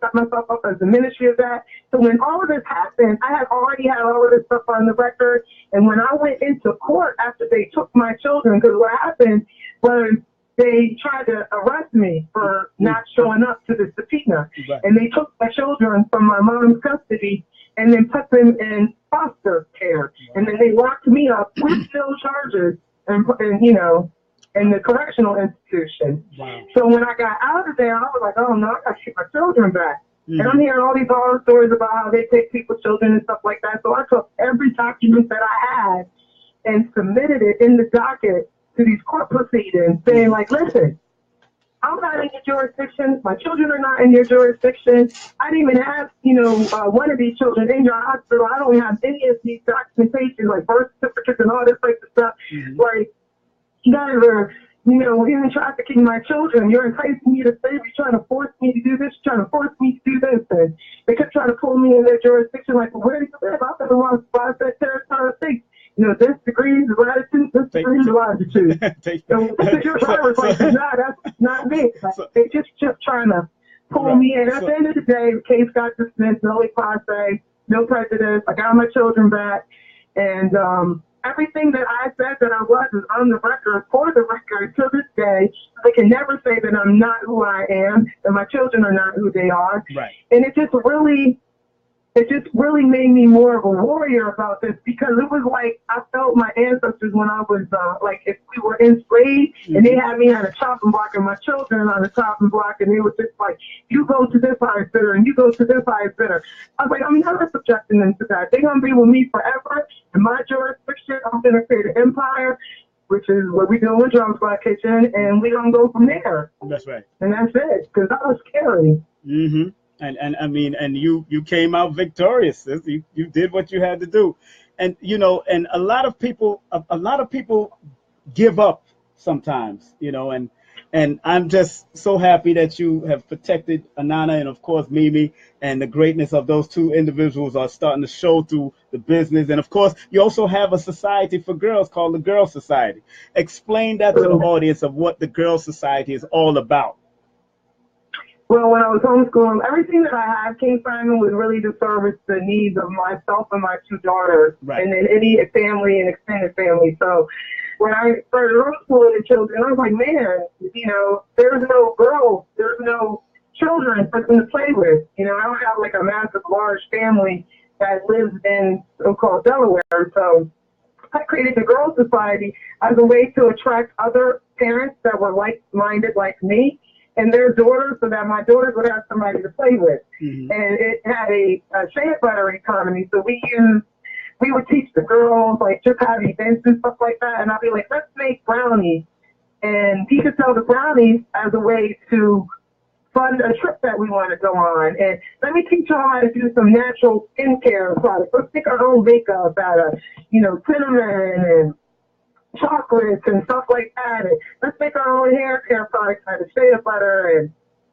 up as the ministry of that. So when all of this happened, I had already had all of this stuff on the record. And when I went into court after they took my children, because what happened was they tried to arrest me for not showing up to the subpoena. Right. And they took my children from my mom's custody and then put them in foster care. Right. And then they locked me up with no charges and you know, in the correctional institution. Wow. So when I got out of there, I was like, oh no, I got to get my children back. And I'm hearing all these horror stories about how they take people's children and stuff like that. So I took every document that I had and submitted it in the docket to these court proceedings, saying like, listen, I'm not in your jurisdiction. My children are not in your jurisdiction. I didn't even have, you know, one of these children in your hospital. I don't have any of these documentation, like birth certificates and all this type of stuff. Like, you guys are, you know, even trafficking my children. You're enticing me to stay. You're trying to force me to do this. You're trying to force me to do this. And they kept trying to pull me in their jurisdiction. Like, well, where do you live? I've been around 5 territorial states. You know, this degrees of latitude, this degrees of longitude. So your driver's like, nah, that's not me. Like, they just trying to pull me in. At the end of the day, the case got dismissed, no passe, no prejudice. I got my children back. And everything that I said that I was is on the record, for the record, to this day. They can never say that I'm not who I am, and my children are not who they are. Right. And it just really made me more of a warrior about this, because it was like I felt my ancestors when I was like, if we were enslaved and they had me on a chopping block and my children on a chopping block, and they were just like, you go to this highest bidder and you go to this highest bidder. I was like, I'm never subjecting them to that. They're going to be with me forever in my jurisdiction. I'm going to create an empire, which is what we do in Drum Squad Kitchen, and we're going to go from there. That's right. And that's it, because that was scary. Mm-hmm. And I mean, and you came out victorious. You did what you had to do. And, you know, and a lot of people give up sometimes, you know, and I'm just so happy that you have protected Anana and, of course, Mimi, and the greatness of those two individuals are starting to show through the business. And, of course, you also have a society for girls called the Girl Society. Explain that to the audience of what the Girl Society is all about. Well, when I was homeschooling, everything that I had, King Simon, was really to service the needs of myself and my two daughters, and then any family and extended family. So when I started homeschooling the children, I was like, man, you know, there's no girls, there's no children for them to play with. You know, I don't have like a massive, large family that lives in so-called Delaware. So I created the Girl Society as a way to attract other parents that were like-minded like me and their daughters, so that my daughters would have somebody to play with. And it had a shea butter economy. So we would teach the girls, like, just have events and stuff like that. And I'd be like, let's make brownies. And he could sell the brownies as a way to fund a trip that we want to go on. And let me teach y'all how to do some natural skincare products. Let's make our own makeup out of, you know, cinnamon and chocolates and stuff like that. And let's make our own hair care products out of shea butter and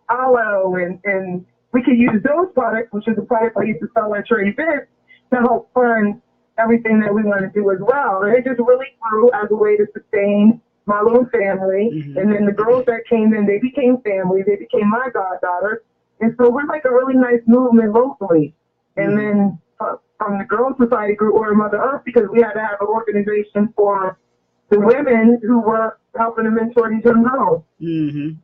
aloe. And we could use those products, which is the product I used to sell at your events, to help fund everything that we want to do as well. And it just really grew as a way to sustain my little family. And then the girls that came in, they became family. They became my goddaughters. And so we're like a really nice movement locally. And then from the Girl Society grew Order Mother Earth, because we had to have an organization for the women who were helping to mentor these young girls.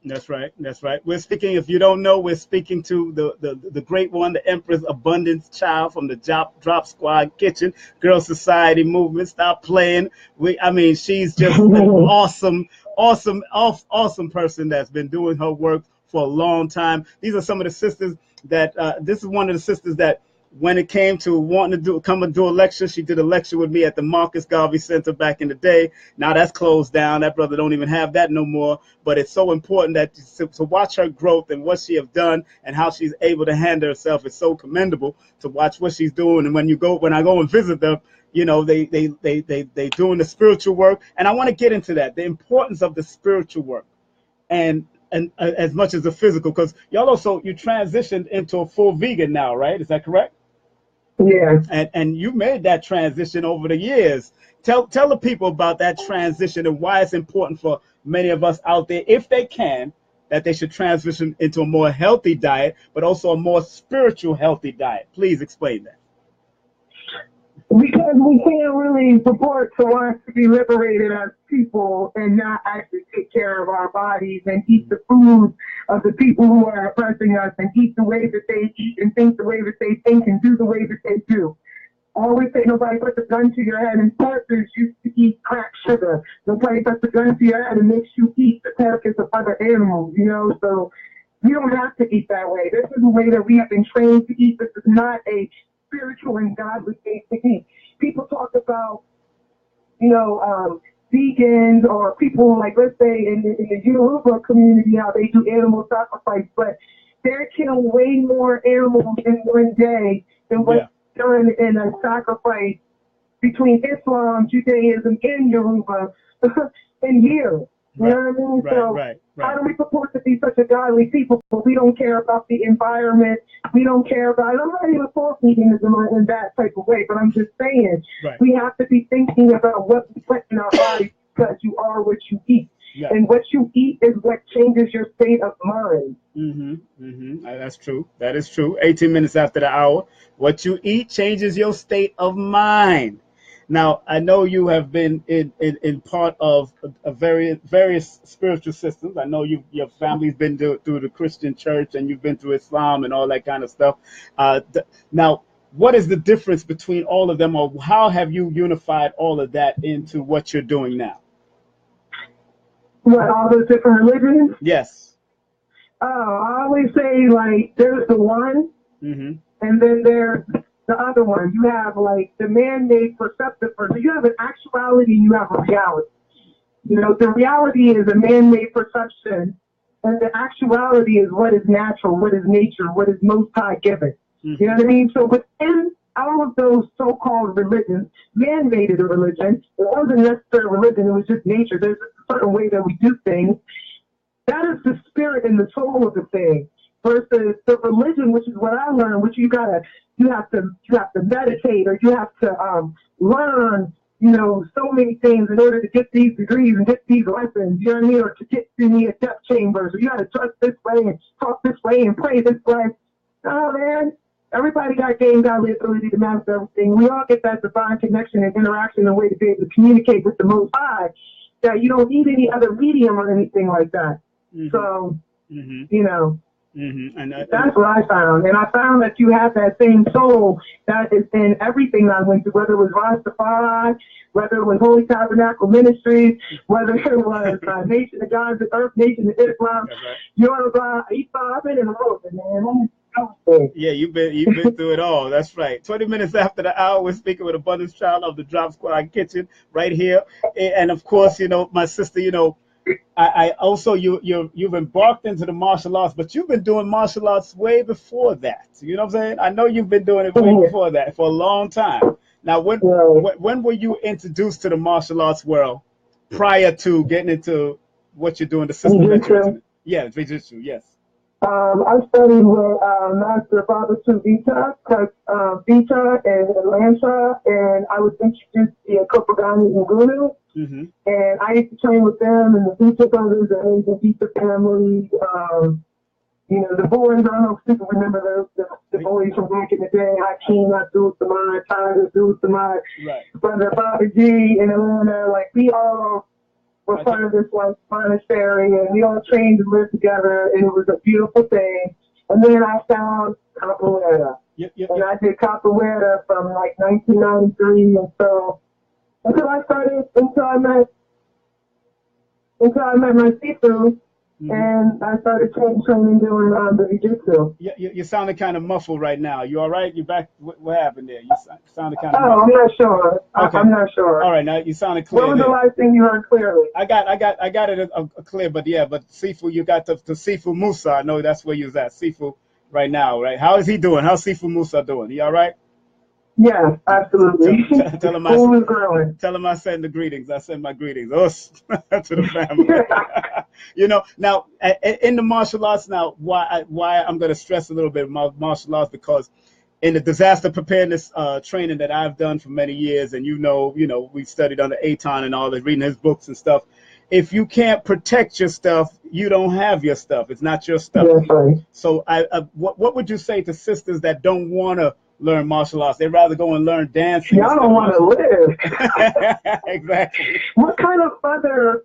That's right. That's right. We're speaking, if you don't know, we're speaking to the great one, the Empress Abundance Child from the Drop Squad Kitchen, Girl Society Movement. Stop playing. She's just an awesome person that's been doing her work for a long time. These are some of the sisters that, this is one of the sisters that, when it came to wanting to come and do a lecture, she did a lecture with me at the Marcus Garvey Center back in the day. Now that's closed down. That brother don't even have that no more. But it's so important that to watch her growth and what she have done and how she's able to handle herself is so commendable to watch what she's doing. And when I go and visit them, you know, they doing the spiritual work. And I want to get into that, the importance of the spiritual work and as much as the physical, because y'all also, you transitioned into a full vegan now, right? Is that correct? Yeah. And you made that transition over the years. Tell the people about that transition and why it's important for many of us out there, if they can, that they should transition into a more healthy diet, but also a more spiritual healthy diet. Please explain that. Because we can't really purport to want to be liberated as people and not actually take care of our bodies and eat the food of the people who are oppressing us and eat the way that they eat and think the way that they think and do the way that they do. I always say nobody puts a gun to your head and forces you to eat crack sugar. Nobody puts a gun to your head and makes you eat the carcass of other animals, you know? So you don't have to eat that way. This is the way that we have been trained to eat. This is not a spiritual and godly way to eat. People talk about, you know, vegans or people like, let's say, in the Yoruba community, how they do animal sacrifice, but they're killing way more animals in one day than what's done in a sacrifice between Islam, Judaism, and Yoruba in years. You know what I mean? Right. How do we purport to be such a godly people, but we don't care about the environment? We don't care about, I'm not even for veganism in that type of way, but I'm just saying, we have to be thinking about what we put in our bodies, because you are what you eat. Yeah. And what you eat is what changes your state of mind. That's true. That is true. 18 minutes after the hour. What you eat changes your state of mind. Now, I know you have been in part of various spiritual systems. I know your family's been through the Christian church, and you've been through Islam and all that kind of stuff. Now, what is the difference between all of them, or how have you unified all of that into what you're doing now? What, all those different religions? Yes. I always say, like, there's the one, and then there's the other one. You have, like, the man-made perceptive person. You have an actuality, you have a reality. You know, the reality is a man-made perception, and the actuality is what is natural, what is nature, what is most high given. You know what I mean? So within all of those so-called religions, man made it a religion. It wasn't necessarily a religion, it was just nature. There's a certain way that we do things. That is the spirit and the soul of the thing. Versus the religion, which is what I learned, which you have to meditate, or you have to learn, you know, so many things in order to get these degrees and get these lessons, you know what I mean, or to get in the death chambers, or you got to trust this way and talk this way and pray this way. Oh man, everybody got gained godly ability to master everything. We all get that divine connection and interaction and a way to be able to communicate with the Most High, that you don't need any other medium or anything like that. So, you know, and that's what I found. And I found that you have that same soul that is in everything I went through, whether it was Rastafari, whether it was Holy Tabernacle Ministries, whether it was Nation of Gods of Earth, Nation of Islam, Yoruba, Esau. I've been in the road, man. Yeah, you've been through it all. That's right. 20 minutes after the hour, we're speaking with Abundance Child of the Drop Squad Kitchen right here. And of course, you know, my sister, you know, I also, you've embarked into the martial arts, but you've been doing martial arts way before that. You know what I'm saying? I know you've been doing it way before that, for a long time. Now, when were you introduced to the martial arts world prior to getting into what you're doing, the system that you're into? Yeah, Jiu-Jitsu, yes. I studied with Master Bubba Vita in Atlanta, and I was introduced to Kopagani and Guru. And I used to train with them and the Vita brothers and the Vita family. You know, the boys, I don't know if people remember the boys from back in the day, Hakeem Abdul-Samad, Tyler Abdul-Samad, Brother Bobby G in Atlanta. Like, we all were part of this, like, monastery, and we all trained and lived together, and it was a beautiful thing. And then I found Capoeira. And I did Capoeira from, like, 1993 until I met my Sifu. And I started training doing the jiu-jitsu. You sounded kind of muffled right now. You all right? You back? What happened there? You sounded kind of muffled. I'm not sure. Okay. I'm not sure. All right, now you sounded clear. What was the last thing you heard clearly? I got it clear, but Sifu, you got the Sifu Musa. I know that's where you was at. Sifu right now, right? How is he doing? How's Sifu Musa doing? He all right? Yeah, absolutely. Tell him I send the greetings. I send my greetings to the family. You know, now in the martial arts, now why I'm going to stress a little bit about martial arts, because in the disaster preparedness training that I've done for many years, and you know, we studied under Aton and all that, reading his books and stuff. If you can't protect your stuff, you don't have your stuff. It's not your stuff. Yeah, right. So what would you say to sisters that don't want to learn martial arts? They'd rather go and learn dancing. Y'all don't want to live. Exactly. What kind of mother,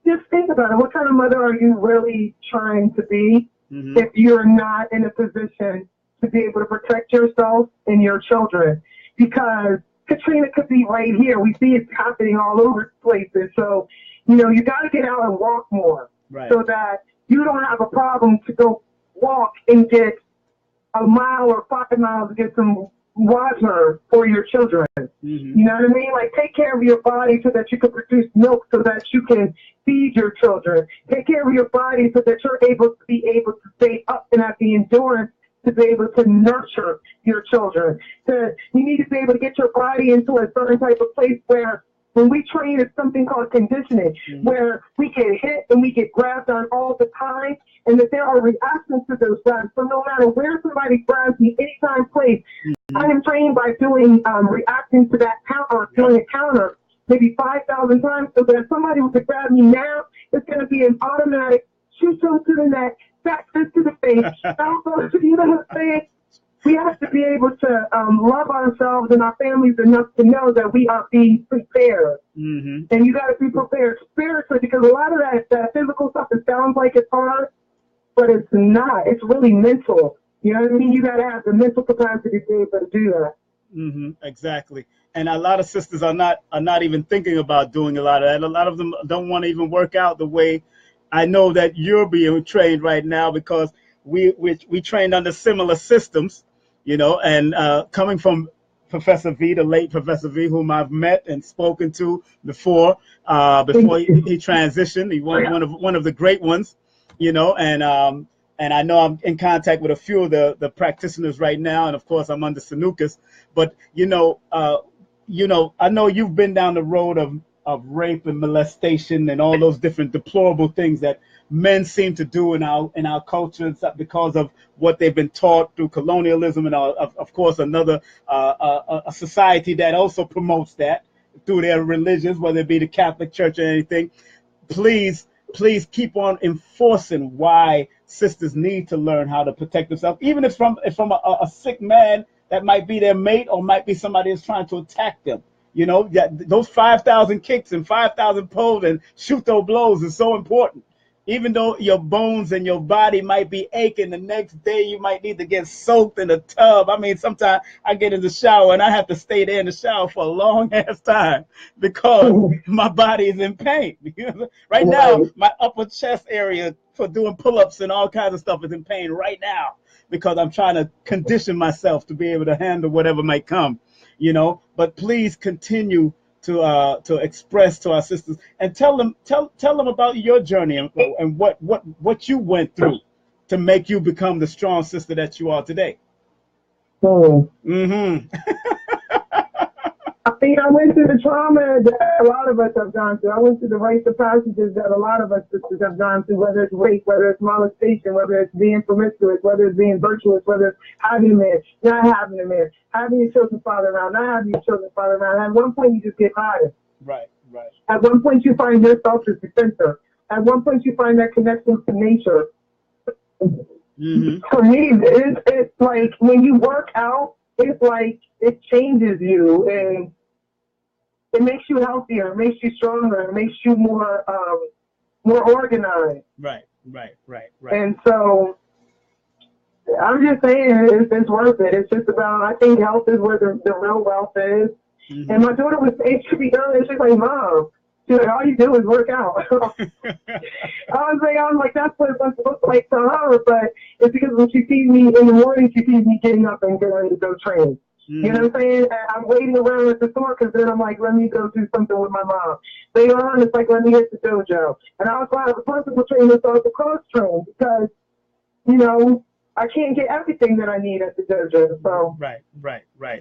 just think about it, what kind of mother are you really trying to be if you're not in a position to be able to protect yourself and your children? Because Katrina could be right here. We see it happening all over places. So, you know, you got to get out and walk more so that you don't have a problem to go walk and get a mile or 5 miles to get some water for your children. You know what I mean? Like, take care of your body so that you can produce milk so that you can feed your children. Take care of your body so that you're able to stay up and have the endurance to be able to nurture your children. You need to be able to get your body into a certain type of place where when we train, it's something called conditioning, where we get hit and we get grabbed on all the time, and that there are reactions to those grabs. So no matter where somebody grabs me, anytime, place, I am trained by doing reacting to that counter, doing a counter maybe 5,000 times, so that if somebody was to grab me now, it's going to be an automatic shoot to the neck, back fist to the face. Also, you know what I'm saying? We have to be able to love ourselves and our families enough to know that we are being prepared. And you got to be prepared spiritually, because a lot of that physical stuff, it sounds like it's hard, but it's not. It's really mental. You know what I mean? You got to have the mental capacity to be able to do that. Exactly. And a lot of sisters are not even thinking about doing a lot of that. A lot of them don't want to even work out the way I know that you're being trained right now, because we trained under similar systems, you know, and coming from Professor V, the late Professor V, whom I've met and spoken to before he transitioned. He was one of the great ones, you know, and I know I'm in contact with a few of the practitioners right now, and of course I'm under Sanukas. But I know you've been down the road of rape and molestation and all those different deplorable things that men seem to do in our culture because of what they've been taught through colonialism, and of course another a society that also promotes that through their religions, whether it be the Catholic Church or anything. Please keep on enforcing why sisters need to learn how to protect themselves, even if from a sick man that might be their mate or might be somebody that's trying to attack them. You know, those 5,000 kicks and 5,000 pulls and Shoutout blows is so important. Even though your bones and your body might be aching, the next day you might need to get soaked in a tub. I mean, sometimes I get in the shower and I have to stay there in the shower for a long ass time because my body is in pain. Right now, my upper chest area for doing pull-ups and all kinds of stuff is in pain right now, because I'm trying to condition myself to be able to handle whatever might come, you know. But please continue to express to our sisters and tell them about your journey and what you went through to make you become the strong sister that you are today. I think I went through the trauma that a lot of us have gone through. I went through the rites of passages that a lot of us sisters have gone through, whether it's rape, whether it's molestation, whether it's being promiscuous, whether it's being virtuous, whether it's having a man, not having a man, having your children father around, not having your children father around. At one point, you just get tired. Right. At one point, you find yourself as the center. At one point, you find that connection to nature. For me, it's like when you work out, it's like it changes you and it makes you healthier, it makes you stronger, it makes you more organized. Right. And so I'm just saying it's worth it. It's just about, I think health is where the real wealth is. And my daughter was saying, she'd be done, and she's like, Mom, she's like, all you do is work out. I was like, that's what it must look like to her, but it's because when she sees me in the morning, she sees me getting up and getting ready to go train. You know what I'm saying? And I'm waiting around at the store because then I'm like, let me go do something with my mom. Later on, it's like, let me hit the dojo. And I also have a personal trainer, so it's a cross train because, you know, I can't get everything that I need at the dojo. So right.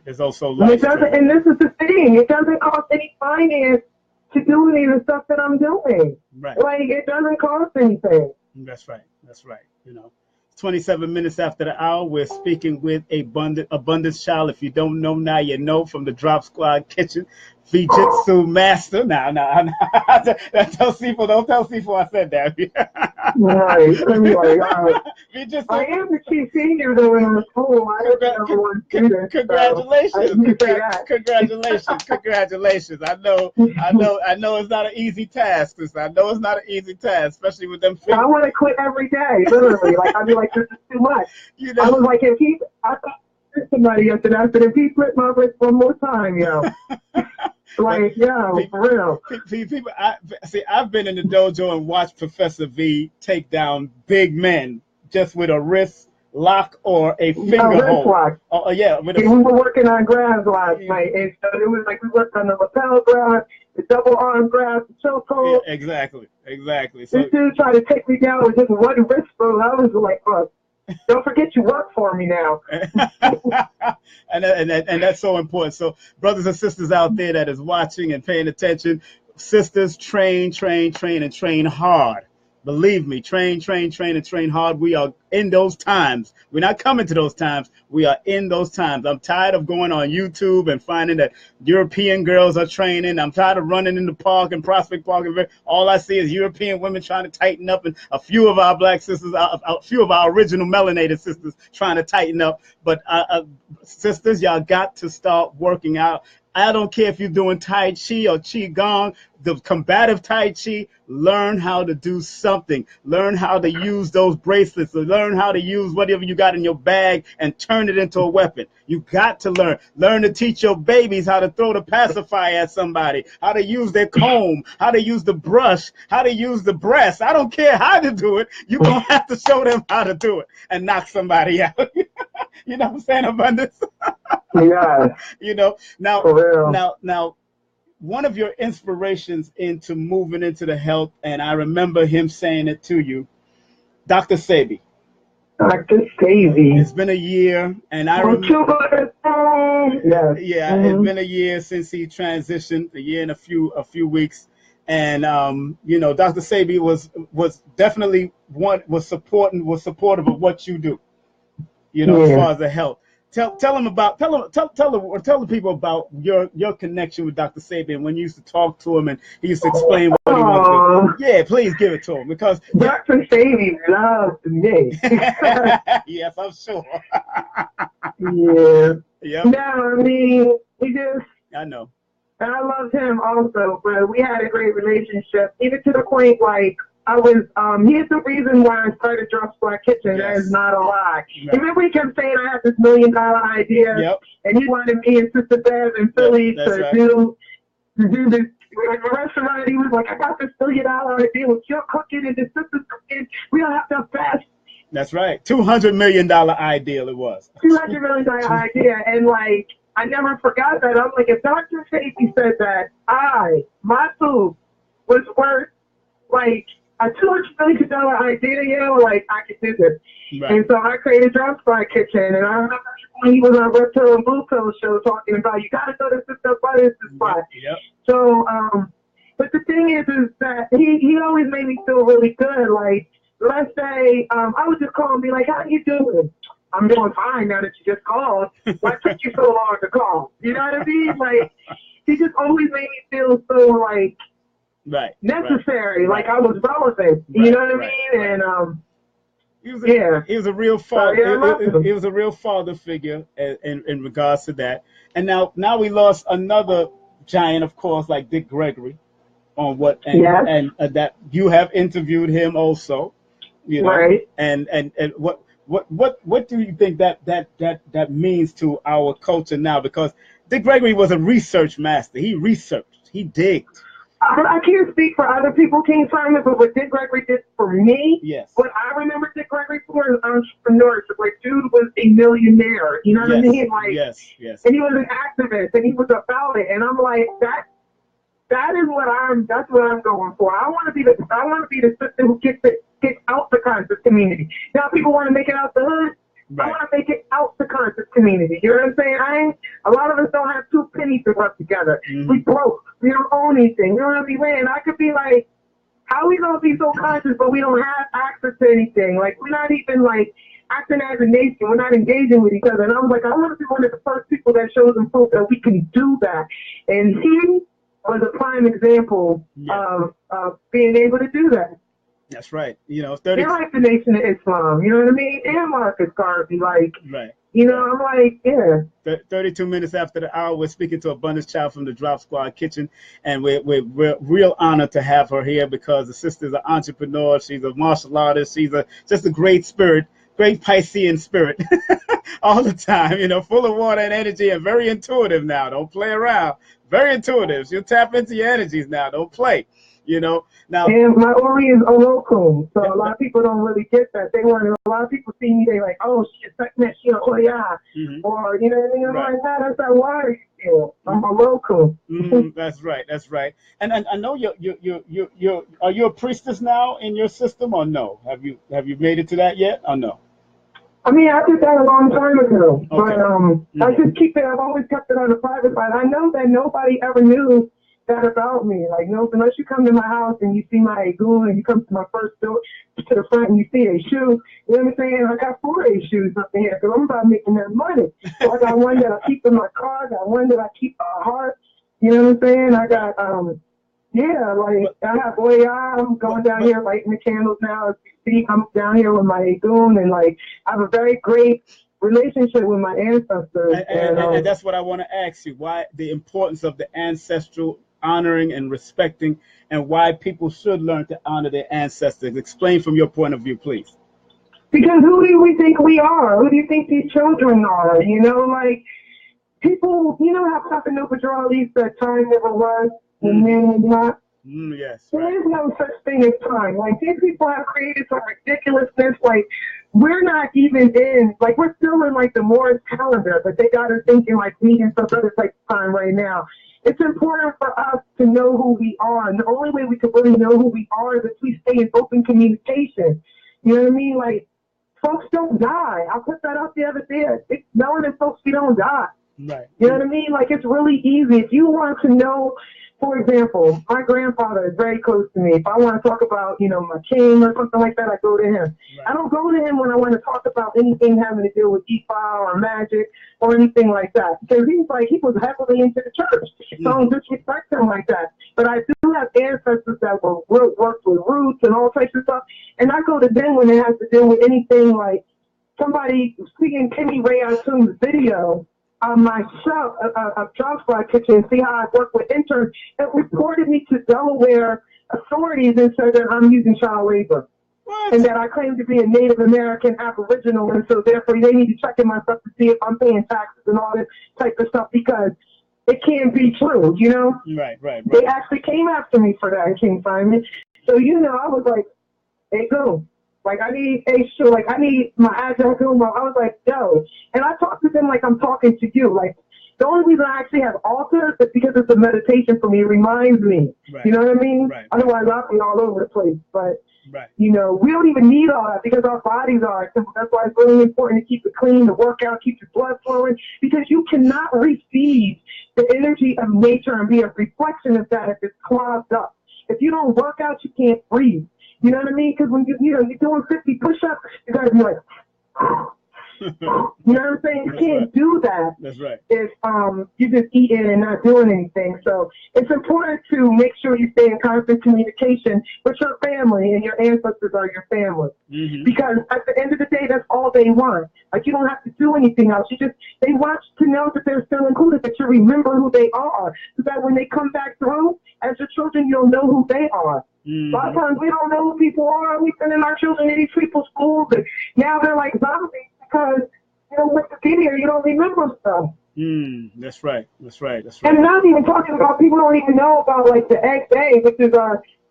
There's also and this is the thing. It doesn't cost any finance to do any of the stuff that I'm doing. Right. Like, it doesn't cost anything. That's right. You know, 27 minutes after the hour, we're speaking with Abundance Child. If you don't know now, you know, from the Drop Squad Kitchen, Jiu-Jitsu Master. Now, don't tell Sifu I said that. Right. I mean, like, I am the chief senior though in our school. I am the number one student. Congratulations. I know it's not an easy task. Especially with them. I want to quit every day, literally. Like, I'd be like, this is too much. You know? I was like, I thought somebody yesterday, I said, if he split my wrist one more time, yo. Like, for real. People, I've been in the dojo and watched Professor V take down big men just with a wrist lock or a finger hold. Lock. We were working on grabs last night, and so it was like we worked on the lapel grab, the double arm grab, the chokehold. Yeah, exactly. So this dude tried to take me down with just one wrist throw. I was like, oh. Don't forget you work for me now. and that's so important. So brothers and sisters out there that is watching and paying attention, sisters, train and train hard. Believe me, train and train hard. We are in those times. We're not coming to those times. We are in those times. I'm tired of going on YouTube and finding that European girls are training. I'm tired of running in the park and Prospect Park. And all I see is European women trying to tighten up and a few of our black sisters, a few of our original melanated sisters trying to tighten up. But sisters, y'all got to start working out. I don't care if you're doing Tai Chi or Qigong, the combative Tai Chi, learn how to do something. Learn how to use those bracelets. Learn how to use whatever you got in your bag and turn it into a weapon. You got to learn. Learn to teach your babies how to throw the pacifier at somebody, how to use their comb, how to use the brush, how to use the breast. I don't care how to do it. You're going to have to show them how to do it and knock somebody out. You know what I'm saying, Abundance? Yeah. You know, now, one of your inspirations into moving into the health, and I remember him saying it to you, Dr. Sebi. Dr. Sebi. It's been a year, and I remember. Yeah, It's been a year since he transitioned, a year and a few weeks, and you know, Dr. Sebi was definitely supportive of what you do. You know, as far as the health. Tell the people about your connection with Dr. Sabi and when you used to talk to him and he used to explain what he wanted to do. Yeah, please give it to him because Dr. Sabi loved me. Yes, I'm sure. Yeah. Yep. No, I mean, I know. And I loved him also, but we had a great relationship, even to the point like he's the reason why I started Drop Squad Kitchen. Yes. That is not a lie. Right. Remember he kept saying I had this $1 million idea, and he wanted me and Sister Bev in Philly to do this like a restaurant. He was like, I got this $1 million idea with your cooking and the sisters cooking. We don't have to fast. That's right. $200 million ideal it was. $200 million idea, and like I never forgot that. I'm like, if Dr. Casey said that my food was worth like a $200 million idea, like I could do this. Right. And so I created Drop Squad Kitchen, and I remember when he was on Red Pill and Blue Pill show talking about you gotta go to Sister Butters' spot. Yep. So, but the thing is that he always made me feel really good. Like, let's say I would just call and be like, "How you doing?" I'm doing fine now that you just called. Why took you so long to call? You know what I mean? Like, he just always made me feel so like. Necessary, like I was relevant, you know what I mean? And He was a real father. He was a real father figure in regards to that. And now we lost another giant, of course, like Dick Gregory, on and that you have interviewed him also, you know, right. and what do you think that means to our culture now? Because Dick Gregory was a research master. He researched, he digged. I can't speak for other people, King Simon, but what Dick Gregory did for me, yes, what I remember Dick Gregory for is entrepreneurship. Like, dude was a millionaire. You know what I mean? Like, yes. And he was an activist, and he was about it. And I'm like, that's what I'm going for. I want to be the sister who gets out the conscious community. Now people want to make it out the hood. Right. I want to make it out the conscious community. You know what I'm saying? A lot of us don't have 2 pennies to rub together. Mm-hmm. We broke. We don't own anything. You know what I mean? And I could be like, how are we going to be so conscious, but we don't have access to anything? Like, we're not even, like, acting as a nation. We're not engaging with each other. And I was like, I want to be one of the first people that shows them proof that we can do that. And he was a prime example of being able to do that. That's right. You know, they're like the Nation of Islam. You know what I mean? And Marcus Garvey, like, right. You know, I'm like, yeah. 32 minutes after the hour, we're speaking to Abundance Child from the Drop Squad Kitchen, and we're real honored to have her here because the sister's an entrepreneur. She's a martial artist. She's just a great spirit, great Piscean spirit all the time, you know, full of water and energy and very intuitive now. Don't play around. Very intuitive. She'll tap into your energies now. Don't play. You know, now. And my Ori is Oroku, so a lot of people don't really get that. A lot of people see me, they like, oh, she's that, she Oya, or you know what I mean? I'm like, nah, that's not why I'm Oroku. That's right, that's right. And I know you're are you a priestess now in your system or no? Have you made it to that yet or no? I mean, I did that a long time ago, but I just keep it. I've always kept it on the private side. I know that nobody ever knew that about me. Like, no, unless you come to my house and you see my goon and you come to my first door to the front and you see a shoe, you know what I'm saying? I got 4 A shoes up in here because I'm about making that money. So I got one that I keep in my car, I got one that I keep a heart. You know what I'm saying? I got, I have Oya. I'm going down here lighting the candles now. As you see, I'm down here with my goon and like, I have a very great relationship with my ancestors. And that's what I want to ask you. Why the importance of the ancestral honoring and respecting, and why people should learn to honor their ancestors. Explain from your point of view, please. Because who do we think we are? Who do you think these children are? You know, like, people, you know how Papa Nopajali said time never was and man was not? Yes. There is no such thing as time. Like, these people have created some ridiculousness. Like, we're not even in, like, we're still in, like, the Morris calendar, but they got us thinking, like, we in some other type of time right now. It's important for us to know who we are. And the only way we can really know who we are is if we stay in open communication. You know what I mean? Like, folks don't die. I put that out the other day. It's knowing that folks, we don't die. Right. You know what I mean? Like, it's really easy. If you want to know, for example, my grandfather is very close to me. If I want to talk about, you know, my king or something like that, I go to him. Right. I don't go to him when I want to talk about anything having to do with Ifa or magic or anything like that. Because he was heavily into the church. So I don't disrespect him like that. But I do have ancestors that worked with roots and all types of stuff. And I go to them when it has to do with anything like somebody seeing Kimmy Ray Atun's video on my show, a Drop Squad Kitchen, and see how I work with interns. It reported me to Delaware authorities and said that I'm using child labor. What? And that I claim to be a Native American Aboriginal, and so therefore they need to check in my stuff to see if I'm paying taxes and all this type of stuff because it can't be true, you know? Right. They actually came after me for that, King Simon. So, you know, I was like, hey, go. Like, I need I need my agile film. I was like, yo. And I talk to them like I'm talking to you. Like, the only reason I actually have altars is because it's a meditation for me. It reminds me. Right. You know what I mean? Right. Otherwise, I'll be all over the place. But, you know, we don't even need all that because our bodies are simple. That's why it's really important to keep it clean, to work out, keep your blood flowing, because you cannot receive the energy of nature and be a reflection of that if it's clogged up. If you don't work out, you can't breathe. You know what I mean? Because when you're doing 50 push-ups, you got to be like, You know what I'm saying? You can't do that. That's right. If you're just eating and not doing anything. So it's important to make sure you stay in constant communication with your family, and your ancestors are your family. Because at the end of the day, that's all they want. Like, you don't have to do anything else. They want to know that they're still included, that you remember who they are, so that when they come back through, as your children, you'll know who they are. A lot of times we don't know who people are. We send in our children to these people's schools, and now they're like zombies because, you know, with the video, you don't remember stuff. That's right. And not even talking about, people don't even know about, like, the XA, which is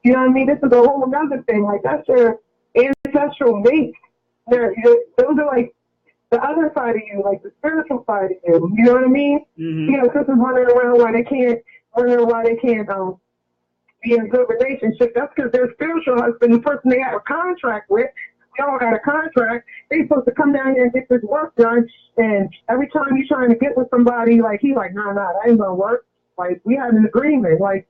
you know what I mean? This is a whole another thing. Like, that's their ancestral mate. Those are like the other side of you, like the spiritual side of you. You know what I mean? You know, sisters wondering around why they can't be in a good relationship. That's because their spiritual husband, the person they have a contract with, we all got a contract. They're supposed to come down here and get this work done. And every time you're trying to get with somebody, like, he's like, nah, that ain't gonna work. Like, we had an agreement. Like,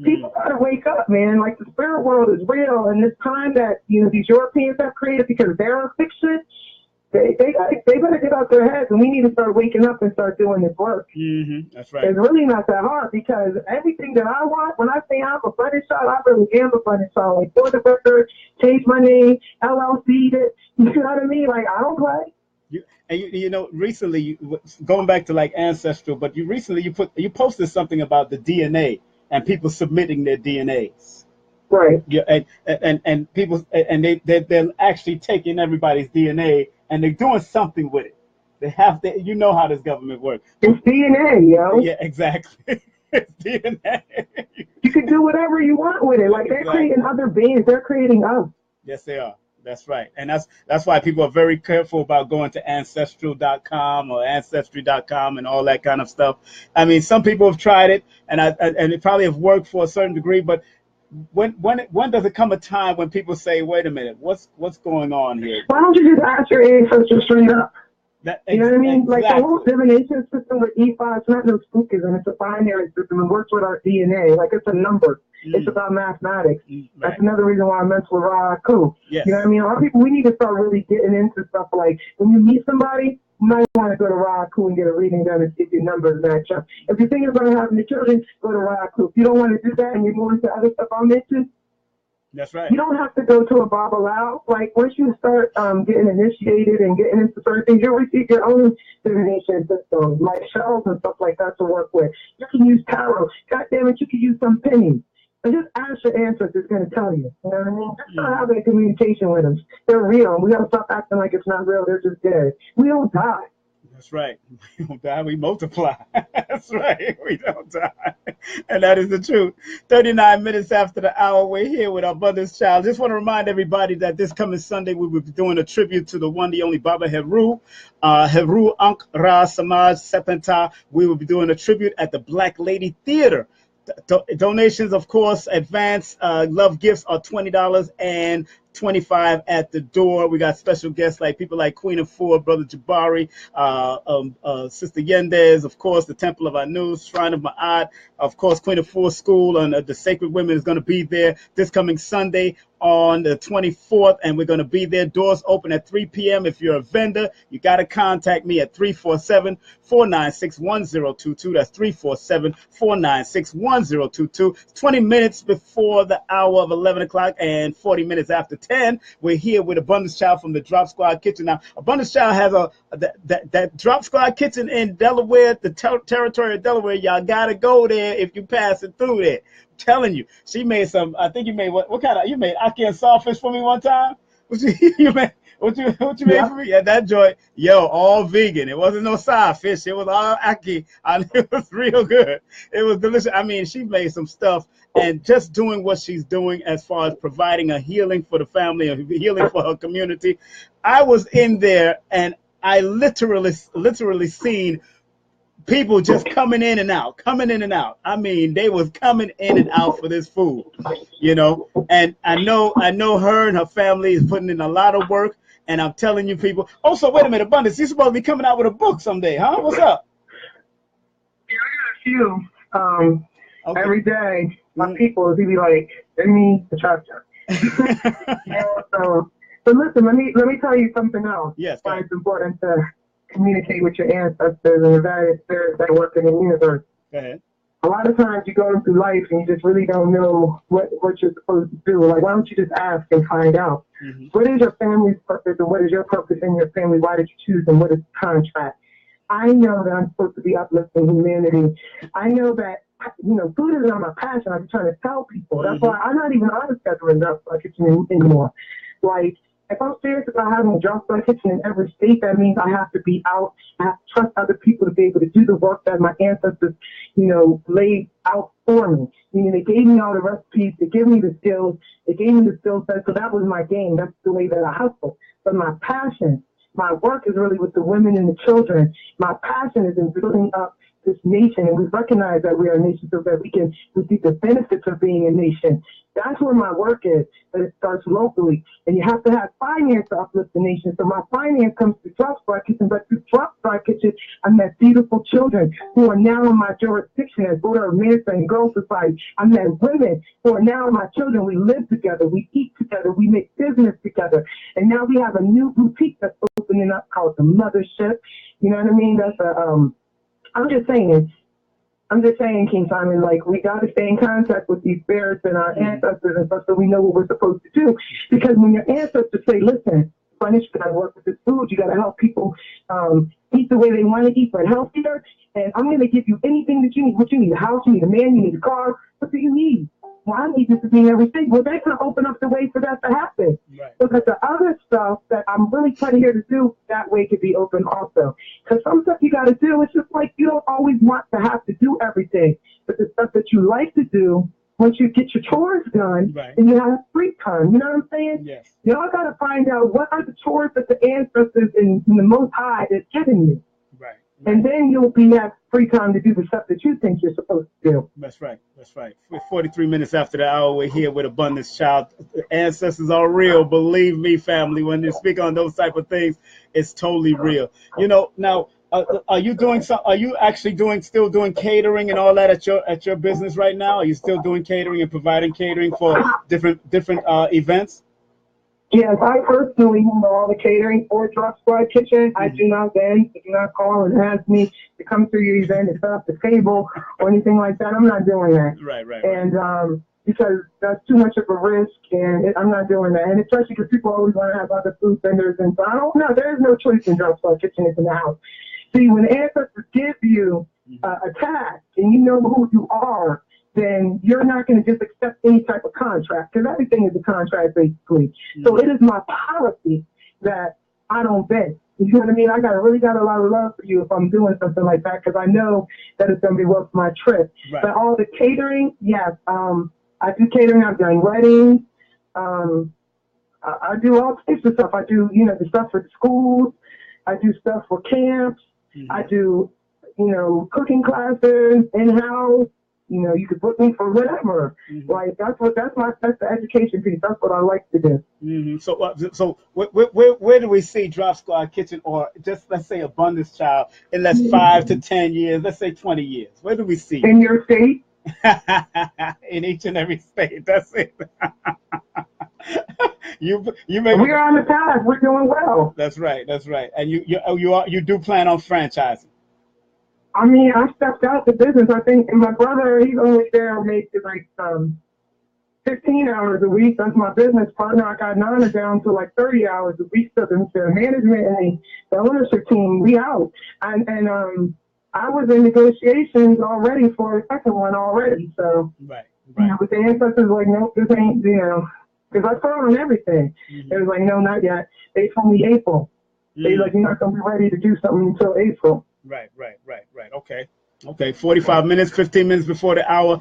people gotta wake up, man. Like, the spirit world is real, and this time that, you know, these Europeans have created because they're a fiction, they better get out their heads, and we need to start waking up and start doing this work. That's right. It's really not that hard, because everything that I want, when I say I'm a funny child, I really am a funny child. Like, for the record, change my name, LLC, you know what I mean? Like, I don't play. You know, recently, going back to like ancestral, but you posted something about the DNA and people submitting their DNAs. Right. Yeah, and people, and they're actually taking everybody's DNA and they're doing something with it. They have to, you know how this government works. It's DNA, yo. Yeah, exactly. It's DNA. You can do whatever you want with it. Like, they're creating other beings. They're creating us. Yes, they are. That's right. And that's why people are very careful about going to ancestral.com or ancestry.com and all that kind of stuff. I mean, some people have tried it, and it probably have worked for a certain degree, but when does it come a time when people say, wait a minute, what's going on here? Why don't you just ask your ancestors straight up? You know what I mean? Exactly. Like, the whole divination system with E5, it's not no spookism. It's a binary system. It works with our DNA. Like, it's a number. It's about mathematics. That's another reason why I mess with Raku. Yes. You know what I mean? Our people, we need to start really getting into stuff like, when you meet somebody, you might want to go to Raku and get a reading done and see if your numbers match up. If you're thinking about having your children, go to Raku. If you don't want to do that and you're going to other stuff I mentioned, that's right. You don't have to go to a Bubba. Like, once you start getting initiated and getting into certain things, you'll receive your own divination system, like shells and stuff like that to work with. You can use tarot. God damn it, you can use some pennies. And just ask your ancestors, going to tell you. You know what I mean? Just start having a communication with them. They're real. We got to stop acting like it's not real. They're just dead. We don't die. That's right. We don't die, we multiply. That's right. We don't die. And that is the truth. 39 minutes after the hour, we're here with our Abundance Child. Just want to remind everybody that this coming Sunday, we will be doing a tribute to the one, the only Baba Heru. Heru Ankh Ra Samaj Sepenta. We will be doing a tribute at the Black Lady Theater. Donations, of course, advance love gifts are $20 and $25 at the door. We got special guests like people like Queen of Four, Brother Jabari, Sister Yendez, of course, the Temple of Anu, Shrine of Ma'at, of course, Queen of Four School, and the Sacred Women is going to be there this coming Sunday on the 24th, and we're going to be there. Doors open at 3 p.m. If you're a vendor, you got to contact me at 347-496-1022. That's 347-496-1022. 20 minutes before the hour of 11 o'clock and 40 minutes after 10. We're here with Abundance Child from the Drop Squad Kitchen. Now, Abundance Child has that Drop Squad Kitchen in Delaware, the territory of Delaware. Y'all got to go there if you pass it through there. Telling you, she made some. I think you made what kind of? You made ackee and sawfish for me one time. What you made for me? Yeah, that joint, yo, all vegan. It wasn't no sawfish. It was all ackee. It was real good. It was delicious. I mean, she made some stuff, and just doing what she's doing as far as providing a healing for the family, a healing for her community. I was in there, and I literally seen people just coming in and out. I mean, they was coming in and out for this food, you know. And I know her and her family is putting in a lot of work. And I'm telling you, people. Also, wait a minute, Abundance, you're supposed to be coming out with a book someday, huh? What's up? Yeah, I got a few. Okay. Every day, my people, he be like, "Give me the chapter." So So listen, let me tell you something else. Yes. Why it's important to communicate with your ancestors and the various spirits that work in the universe. Go ahead. A lot of times you go through life and you just really don't know what you're supposed to do. Like, why don't you just ask and find out? Mm-hmm. What is your family's purpose and what is your purpose in your family? Why did you choose and what is the contract? I know that I'm supposed to be uplifting humanity. I know that, food is not my passion. I'm trying to tell people. That's why I'm not even on the schedule in Drop Squad Kitchen anymore. Like, if I'm serious about having a Drop Squad Kitchen in every state, that means I have to be out. I have to trust other people to be able to do the work that my ancestors, laid out for me. Meaning they gave me all the recipes, they gave me the skills, they gave me the skill set. So that was my game. That's the way that I hustle. But my passion, my work is really with the women and the children. My passion is in building up this nation, and we recognize that we are a nation so that we can receive the benefits of being a nation. That's where my work is, but it starts locally. And you have to have finance to uplift the nation. So my finance comes through Drop Squad Kitchen, but through Drop Squad Kitchen, I met beautiful children who are now in my jurisdiction as Board of Minister and Girl Society. I met women who are now my children. We live together, we eat together, we make business together. And now we have a new boutique that's opening up called the Mothership. You know what I mean? That's I'm just saying, King Simon, like, we got to stay in contact with these spirits and our ancestors and stuff so we know what we're supposed to do. Because when your ancestors say, listen, Spanish, you got to work with this food, you got to help people eat the way they want to eat, but healthier, and I'm going to give you anything that you need. What you need, a house, you need a man, you need a car, what do you need? Well, I need this to be in every state. Well, they're going to open up the way for that to happen. Right. Because the other stuff that I'm really trying here to do, that way could be open also. Because some stuff you got to do, it's just like you don't always want to have to do everything. But the stuff that you like to do, once you get your chores done, and you have free time, you know what I'm saying? Yes. Y'all got to find out what are the chores that the ancestors in the Most High is giving you. Right. And then you'll have free time to do the stuff that you think you're supposed to do. That's right. That's right. We're 43 minutes after the hour. We're here with Abundance Child. The ancestors are real. Believe me, family. When you speak on those type of things, it's totally real. Now, are you doing some? Are you actually still doing catering and all that at your business right now? Are you still doing catering and providing catering for different events? Yes, I personally handle all the catering for Drop Squad Kitchen. I do not call and ask me to come to your event and set up the table or anything like that. I'm not doing that. Right. And because that's too much of a risk, and I'm not doing that. And especially because people always want to have other food vendors, and so I don't know. There is no choice in Drop Squad Kitchen. It's in the house. See, when the ancestors give you a task and you know who you are, then you're not going to just accept any type of contract, because everything is a contract, basically. So it is my policy that I don't bend. You know what I mean? I really got a lot of love for you if I'm doing something like that, because I know that it's going to be worth my trip. Right. But all the catering, yes, I do catering. I've done weddings. I do all types of stuff. I do, the stuff for the schools. I do stuff for camps. I do, cooking classes in-house. You could book me for whatever. Like that's the education piece. That's what I like to do. So where do we see Drop Squad Kitchen, or just let's say Abundance Child, in 5 to 10 years, let's say 20 years? Where do we see in your state? In each and every state. That's it. We're on the path. We're doing well. That's right. And you do plan on franchising? I mean, I stepped out the business. I think, and my brother, he's only there maybe like 15 hours a week. That's my business partner. I got Nana down to like 30 hours a week. So the management and the ownership team, we out. And I was in negotiations already for a second one already. So, right. But the ancestors like, nope, this ain't, because I told them everything. They was like, no, not yet. They told me April. They like, you're not going to be ready to do something until April. Right. Okay. 45 minutes, 15 minutes before the hour.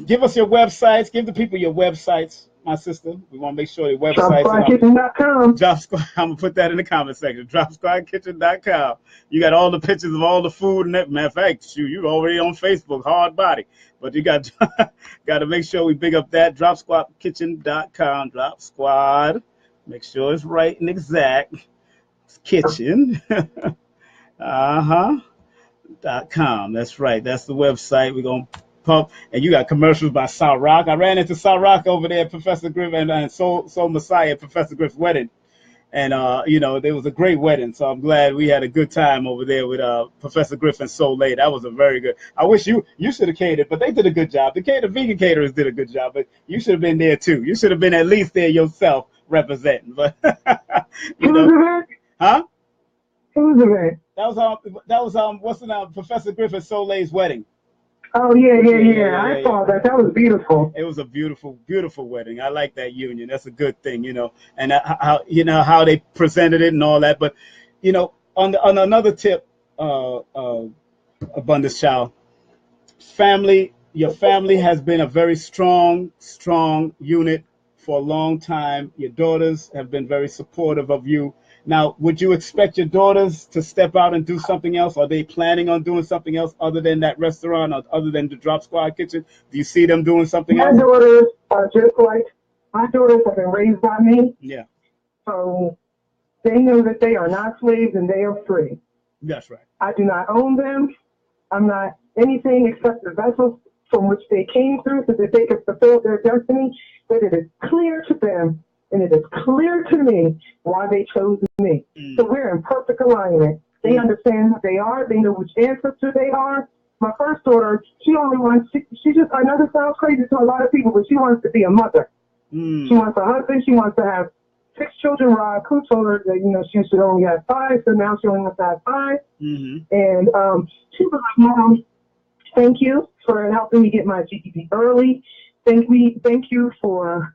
Give us your websites. Give the people your websites, my sister. We want to make sure your websites. DropSquadKitchen.com. Drop Squad. I'm going to put that in the comment section. DropSquadKitchen.com. You got all the pictures of all the food and that. Matter of fact, shoot, you already on Facebook, hard body. But you got to make sure we big up that. DropSquadKitchen.com. Drop Squad. Make sure it's right and exact. It's kitchen. .com. That's right. That's the website. We're going to pump, and you got commercials by South Rock. I ran into South Rock over there at Professor Griffin and Soul Messiah at Professor Griffin's wedding. And, there was a great wedding. So I'm glad we had a good time over there with Professor Griffin so late. That was a very good. I wish you should have catered, but they did a good job. The vegan caterers did a good job, but you should have been there too. You should have been at least there yourself representing. But, huh? Who was it? That was what's the name? Professor Griffin Soleil's wedding. Oh, yeah. I saw that. That was beautiful. It was a beautiful, beautiful wedding. I like that union. That's a good thing, and how they presented it and all that. But, on another tip, Abundance Child, your family has been a very strong unit for a long time. Your daughters have been very supportive of you. Now, would you expect your daughters to step out and do something else? Are they planning on doing something else other than that restaurant or other than the Drop Squad Kitchen? Do you see them doing something else? My daughters are just like, my daughters have been raised by me. Yeah. So they know that they are not slaves and they are free. That's right. I do not own them. I'm not anything except the vessels from which they came through so that they could fulfill their destiny. But it is clear to them and it is clear to me why they chose me. So we're in perfect alignment. They understand who they are. They know which ancestor they are. My first daughter, she just, I know this sounds crazy to a lot of people, but she wants to be a mother. She wants a husband. She wants to have 6 children. Rob who told her that, she should only have 5, so now she only wants to have 5. And she was like, Mom, thank you for helping me get my GED early. Thank you for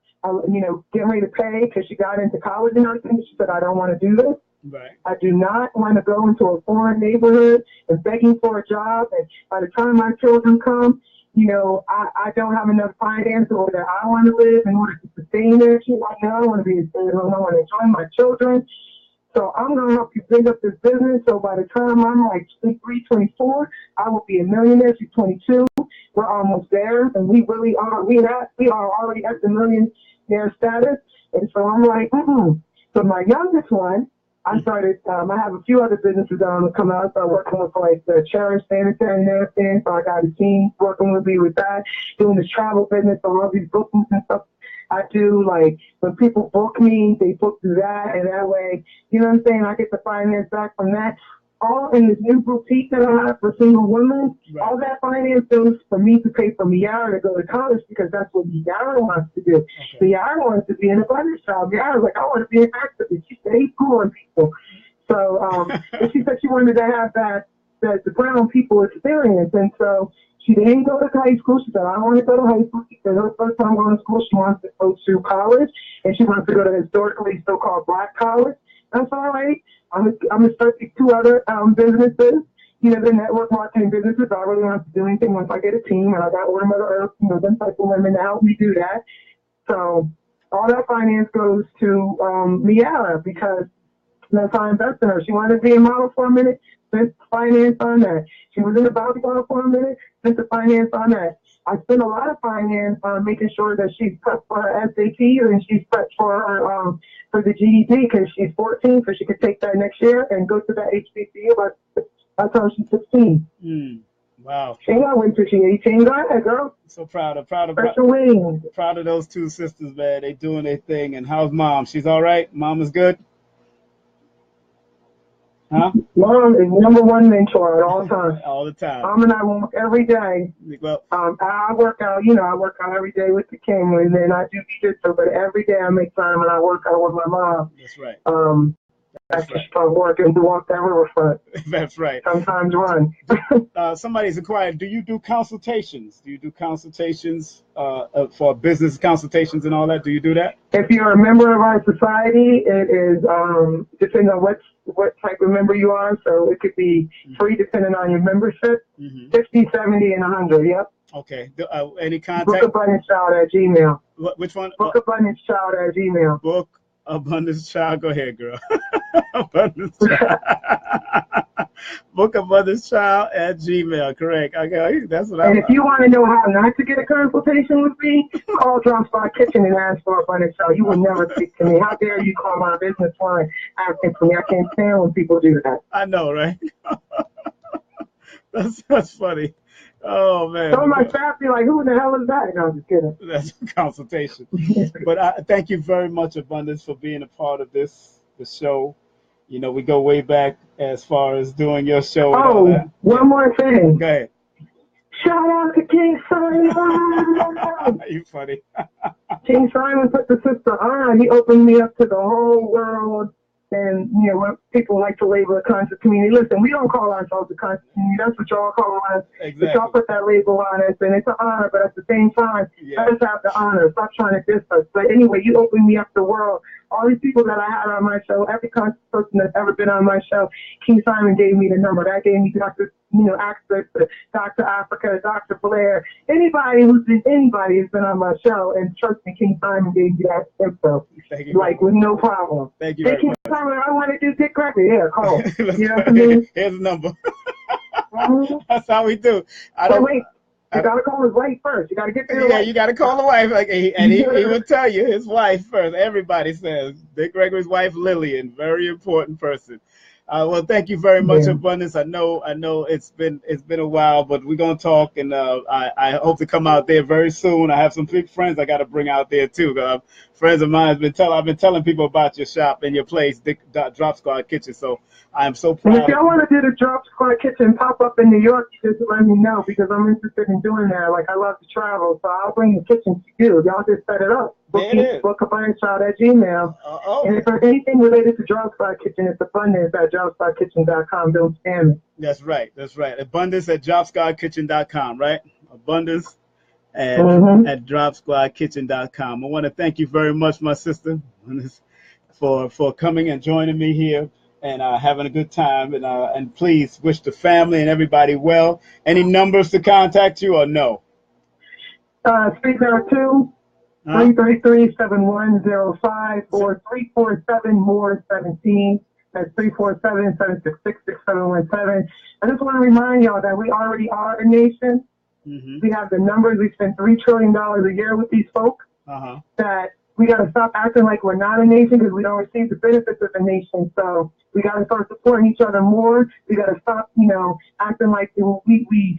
getting ready to pay because she got into college and everything. She said, I don't want to do this. Right. I do not want to go into a foreign neighborhood and begging for a job. And by the time my children come, I don't have enough finance or that I want to live in order to sustain their kids. I want to be a stay-at-home. I want to enjoy my children. So I'm going to help you bring up this business. So by the time I'm like 23, 24, I will be a millionaire. She's 22. We're almost there. And we really are. We are already at the millionaire status. And so I'm like, So my youngest one, I started, I have a few other businesses that I'm going to come out. I started working with like the Cherish Sanitary Napkins. So I got a team working with me with that, doing this travel business, so all these bookings and stuff. I do, like, when people book me, they book through that, and that way, you know what I'm saying, I get the finance back from that. All in this new boutique that I have for single women, right. All that finance goes for me to pay for Miara to go to college because that's what Miara wants to do. Okay. Miara wants to be an abundance child. Miara's like, I want to be an activist. She said, he's schooling people. So and she said she wanted to have that the brown people experience, and so she didn't go to high school. She said, I don't want to go to high school. She said, her first time going to school, she wants to go to college, and she wants to go to historically so-called black college. That's all right. I'm going to start these 2 other businesses, the network marketing businesses. I really don't have to do anything once I get a team, and I got one of Mother Earth, them type of women to help me do that. So all that finance goes to Miara because that's how I invest in her. She wanted to be a model for a minute, spent finance on that. She was in the basketball for a minute, spent the finance on that. I spent a lot of finance on making sure that she's prepped for her SAT and she's prepped for her for the GED because she's 14, so she could take that next year and go to that HBCU by the time she's 16. Wow. She ain't got to wait till she's 18. Go ahead, girl. So proud of those 2 sisters, man. They doing their thing. And how's Mom? She's all right? Mom is good? Huh? Mom is number 1 mentor at all times. All the time. Mom and I walk every day. Well, I work out, I work out every day with the king, and then I do jiu-jitsu, but every day I make time and I work out with my mom. That's right. After she starts working to walk that riverfront. That's right. Sometimes run. Somebody's inquiring, do you do consultations? Do you do consultations for business consultations and all that? Do you do that? If you're a member of our society, it is depending on what type of member you are. So it could be free depending on your membership. 50, 70, and 100. Yep. Okay. Any contact? BookAbundanceChild@gmail. Which one? BookAbundanceChild@gmail. Book Abundance Child. Go ahead, girl. Abundance Child. Book Abundance Child at Gmail. Correct. Okay, that's what And if you want to know how not to get a consultation with me, call Drop Squad Kitchen and ask for Abundance Child. You will never speak to me. How dare you call my business line asking for me? I can't stand when people do that. I know, right? That's funny. Oh man. Some of my staff be like, who the hell is that? No, I'm just kidding. That's a consultation. But I thank you very much, Abundance, for being a part of the show. You know, we go way back as far as doing your show and all that. One more thing. Go ahead. Shout out to King Simon. You funny. King Simon put the sister on. He opened me up to the whole world. And, you know, what people like to label a conscious community. Listen, we don't call ourselves a conscious community. That's what y'all call us. Exactly. But y'all put that label on us, and it's an honor. But at the same time, let us have the honor. Stop trying to diss us. But anyway, you opened me up the world. All these people that I had on my show, every conscious person that's ever been on my show, King Simon gave me the number. That gave me access to Dr. Africa, Dr. Blair, anybody who's been on my show. And trust me, King Simon gave me that info. Like, with no problem. Thank you very King much. Simon, I want to do Dick Gregory. Yeah, call. You know what I mean? Here's the number. That's how we do. Wait. You gotta call his wife first. You gotta get there. Yeah, you gotta call the wife. He would tell you his wife first. Everybody says Dick Gregory's wife, Lillian, very important person. Well, thank you very much, Abundance. I know it's been a while, but we're gonna talk, and I hope to come out there very soon. I have some big friends I got to bring out there too. Friends of mine I've been telling people about your shop and your place, Drop Squad Kitchen. So I am so proud. And if y'all want to do the Drop Squad Kitchen pop up in New York, just let me know, because I'm interested in doing that. Like, I love to travel, so I'll bring the kitchen to you. Y'all just set it up. Book a bunch out at Gmail. And if there's anything related to Drop Squad Kitchen, it's abundance at dropsquadkitchen.com. Don't spam it. That's right. Abundance at dropsquadkitchen.com, right? Abundance at dropsquadkitchen.com. I want to thank you very much, my sister, for coming and joining me here and having a good time. And please wish the family and everybody well. Any numbers to contact you or no? 302 333-7105 or 347-MORE-17. That's 347-766-6717. I just want to remind y'all that we already are a nation. We have the numbers. We spend $3 trillion a year with these folks. That we got to stop acting like we're not a nation, because we don't receive the benefits of a nation. So we got to start supporting each other more. We got to stop, acting like we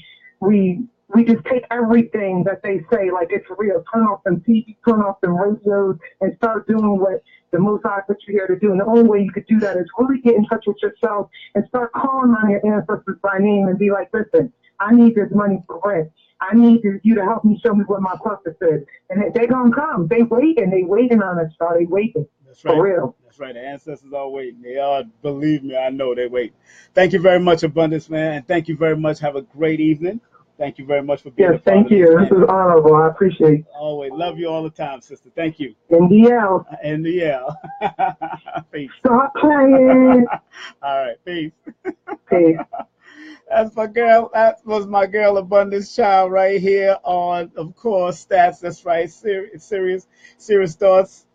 just take everything that they say like it's real. Turn off them TV, turn off them radios, and start doing what the Most High put you here to do. And the only way you could do that is really get in touch with yourself and start calling on your ancestors by name and be like, listen, I need this money for rent. I need you to help me, show me what my purpose is. And they're going to come. They waiting on us, y'all. They waiting. That's right. For real. That's right. The ancestors are waiting. They are, believe me, I know they wait. Thank you very much, Abundance, man. And thank you very much. Have a great evening. Thank you very much for being a part thank you. This is honorable. I appreciate it. Always. Love you all the time, sister. Thank you. NDL. NDL. Peace. Stop playing. All right. Peace. Peace. That's my girl. That was my girl, Abundance Child, right here on, of course, Stats. That's right. Serious Thoughts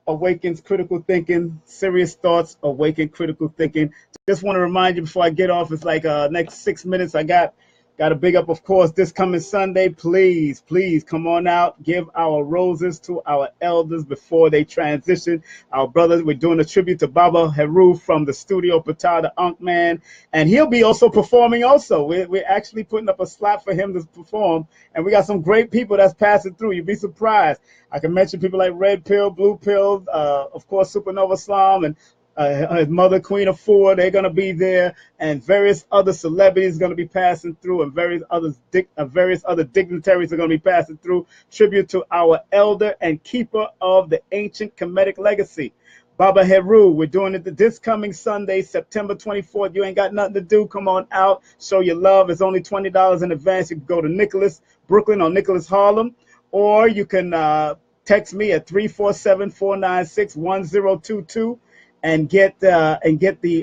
Awakens Critical Thinking. Serious Thoughts Awaken Critical Thinking. Just want to remind you before I get off, it's like next 6 minutes I got to big up, of course, this coming Sunday. Please come on out. Give our roses to our elders before they transition. Our brothers, we're doing a tribute to Bubba Headroom from the studio, Patah the Unk Man. And he'll be also performing also. We're actually putting up a slot for him to perform. And we got some great people that's passing through. You'd be surprised. I can mention people like Red Pill, Blue Pill, of course, Supernova Slam, and his mother, Queen of Four, they're going to be there, and various other celebrities are going to be passing through, and various other dignitaries are going to be passing through. Tribute to our elder and keeper of the ancient Kemetic legacy, Bubba Headroom. We're doing it this coming Sunday, September 24th. You ain't got nothing to do. Come on out. Show your love. It's only $20 in advance. You can go to Nicholas, Brooklyn, or Nicholas, Harlem, or you can text me at 347-496-1022. And get the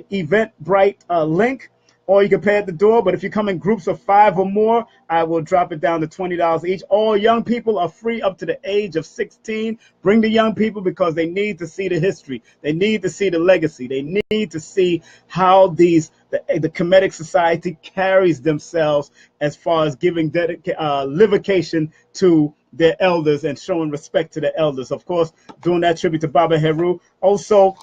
Eventbrite link, or you can pay at the door. But if you come in groups of 5 or more, I will drop it down to $20 each. All young people are free up to the age of 16. Bring the young people, because they need to see the history. They need to see the legacy. They need to see how the Kemetic society carries themselves as far as giving livocation to their elders and showing respect to the elders. Of course, doing that tribute to Bubba Headroom. Also,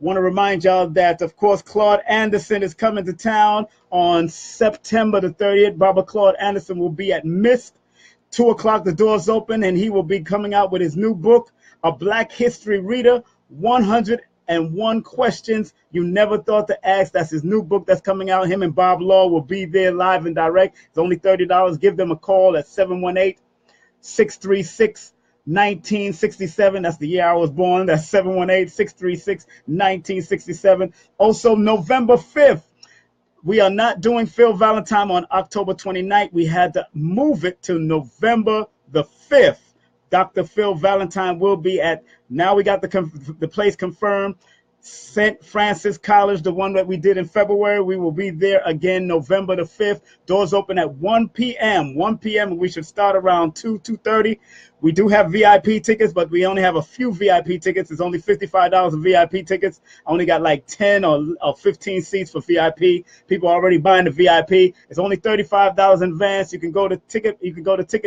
Want to remind y'all that, of course, Claude Anderson is coming to town on September the 30th. Bubba Claude Anderson will be at Mist. 2 o'clock, the doors open, and he will be coming out with his new book, A Black History Reader, 101 Questions You Never Thought to Ask. That's his new book that's coming out. Him and Bob Law will be there live and direct. It's only $30. Give them a call at 718-636-1967. That's the year I was born. That's 718-636-1967. Also, November 5th. We are not doing Phil Valentine on October 29th. We had to move it to November the 5th. Dr. Phil Valentine will be at, now we got the place confirmed, St. Francis College, the one that we did in February. We will be there again November the 5th. Doors open at 1 p.m. 1 p.m. and we should start around 2:30. We do have VIP tickets, but we only have a few VIP tickets. It's only $55 of VIP tickets. I only got like 10 or 15 seats for VIP. People are already buying the VIP. It's only $35 in advance. You can go to ticket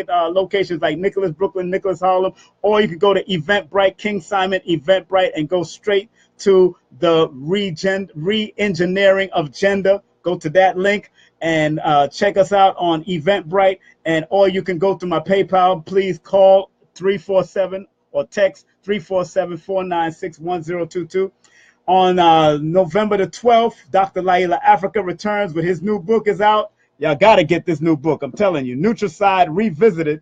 locations like Nicholas Brooklyn, Nicholas Harlem, or you can go to Eventbrite, King Simon Eventbrite, and go straight to the re-engineering of gender. Go to that link and check us out on Eventbrite, or you can go through my PayPal. Please call 347 or text 347-496-1022. On November the 12th, Dr. Laila Africa returns with his new book is out. Y'all got to get this new book. I'm telling you, Nutricide Revisited.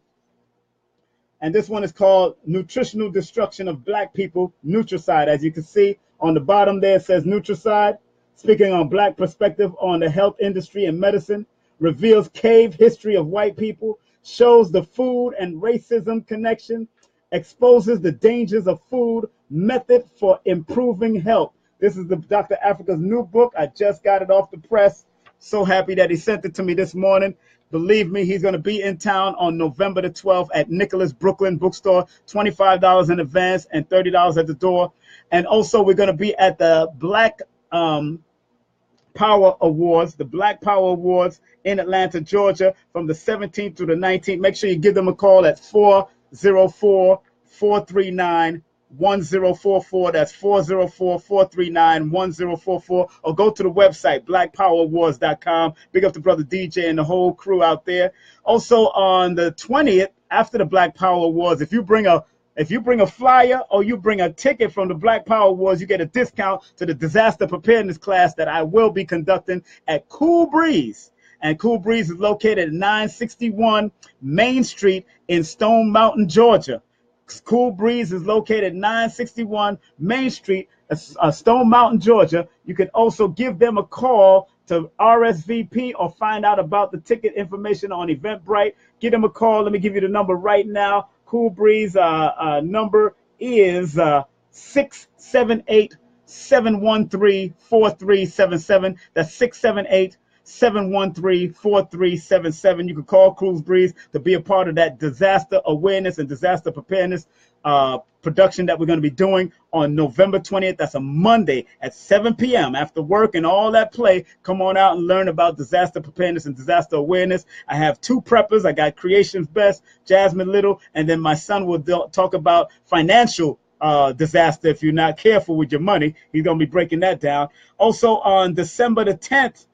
And this one is called Nutritional Destruction of Black People, Nutricide. As you can see on the bottom there, it says Nutricide, speaking on Black perspective on the health industry and medicine, reveals cave history of white people, shows the food and racism connection, exposes the dangers of food, method for improving health. This is the Dr. Africa's new book. I just got it off the press. So happy that he sent it to me this morning. Believe me, he's going to be in town on November the 12th at Nicholas Brooklyn Bookstore. $25 in advance and $30 at the door. And also, we're going to be at the Black Power Awards, in Atlanta, Georgia, from the 17th through the 19th. Make sure you give them a call at 404-439-1044. That's 404-439-1044. Or go to the website, blackpowerawards.com. Big up to Brother DJ and the whole crew out there. Also on the 20th, after the Black Power Awards, if you bring a flyer or you bring a ticket from the Black Power Awards, you get a discount to the disaster preparedness class that I will be conducting at Cool Breeze. And Cool Breeze is located at 961 Main Street in Stone Mountain, Georgia. Cool Breeze is located at 961 Main Street, Stone Mountain, Georgia. You can also give them a call to RSVP or find out about the ticket information on Eventbrite. Give them a call. Let me give you the number right now. Cool Breeze number is 678-713-4377. That's 678-713-4377. You can call Cool Breeze to be a part of that disaster awareness and disaster preparedness production that we're going to be doing on November 20th. That's a Monday at 7 p.m. after work and all that play. Come on out and learn about disaster preparedness and disaster awareness. I have 2 preppers. I got Creation's Best, Jasmine Little, and then my son will talk about financial disaster if you're not careful with your money. He's going to be breaking that down. Also on December the 10th,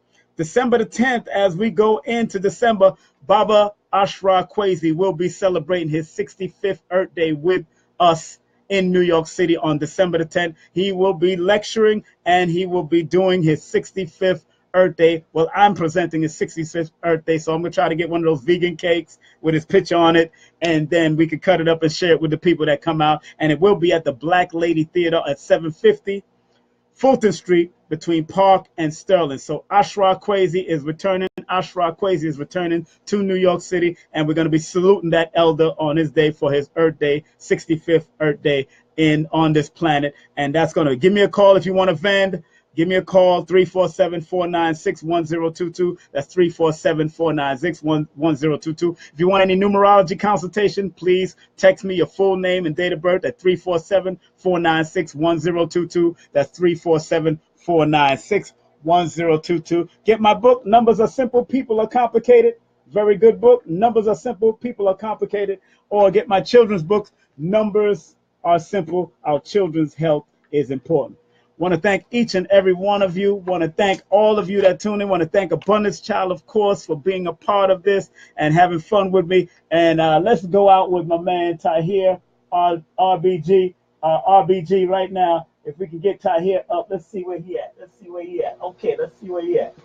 as we go into December, Baba Ashra Kwesi will be celebrating his 65th Earth Day with us in New York City on December the 10th. He will be lecturing and he will be doing his 65th Earth Day. Well, I'm presenting his 65th Earth Day, so I'm going to try to get one of those vegan cakes with his picture on it, and then we can cut it up and share it with the people that come out. And it will be at the Black Lady Theater at 750 Fulton Street between Park and Sterling. So Ashra Kwesi is returning. To New York City, and we're going to be saluting that elder on his day for his Earth Day, 65th Earth Day on this planet. And that's going to give me a call if you want to vend. Give me a call, 347-496-1022. That's 347-496-1022. If you want any numerology consultation, please text me your full name and date of birth at 347-496-1022. That's 347-496-1022. Get my book, Numbers Are Simple, People Are Complicated. Very good book. Numbers Are Simple, People Are Complicated. Or get my children's books, Numbers Are Simple, Our Children's Health is Important. Want to thank each and every one of you. Want to thank all of you that tune in. Want to thank Abundance Child, of course, for being a part of this and having fun with me. And let's go out with my man Tahir, RBG. RBG right now. If we can get Tahir up, let's see where he at. Let's see where he at. Okay, let's see where he at.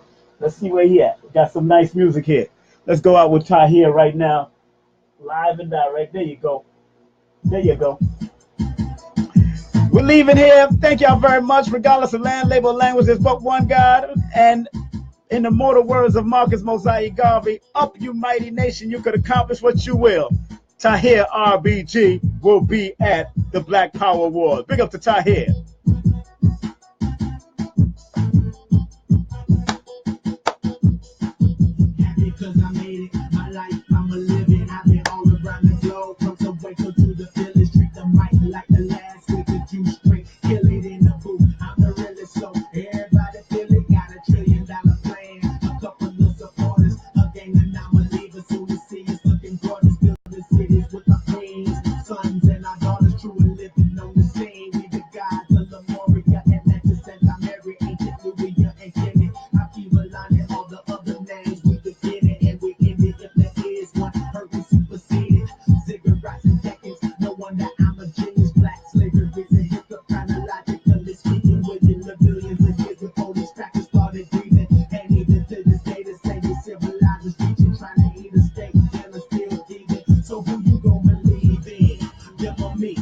Let's see where he at. Got some nice music here. Let's go out with Tahir right now. Live and direct. There you go. There you go. We're leaving here. Thank y'all very much. Regardless of land, label, language, there's but one God. And in the mortal words of Marcus Mosiah Garvey, up you mighty nation, you could accomplish what you will. Tahir RBG will be at the Black Power Awards. Big up to Tahir. Because I made it, my life, I'm a living. I've been all around the globe, from Soweto to the village. Treat the mic like the last with the juice straight. Kill it in the booth, I'm the realest, so everybody feel it. Got $1 trillion plan, a couple of supporters, a gang and I'm a leaver. Soon to see us looking gorgeous, building cities with my queens, sons and our daughters, true and living on the scene. We the gods of Lemuria, Atlantis, Santa Mary, ancient Nubia and Kemet. I keep aligning all the other names. We begin it and we end it. If there is one, hurt we superseded. Cigarettes and decades, no wonder I'm a genius. Black slavery is a hiccup, chronologically speaking. Within the billions of years before these crackers started breathing. And even to this day, they say they civilized us reaching, trying to eat a steak, and I'm still thieving. So who you gonna believe in? Them or me?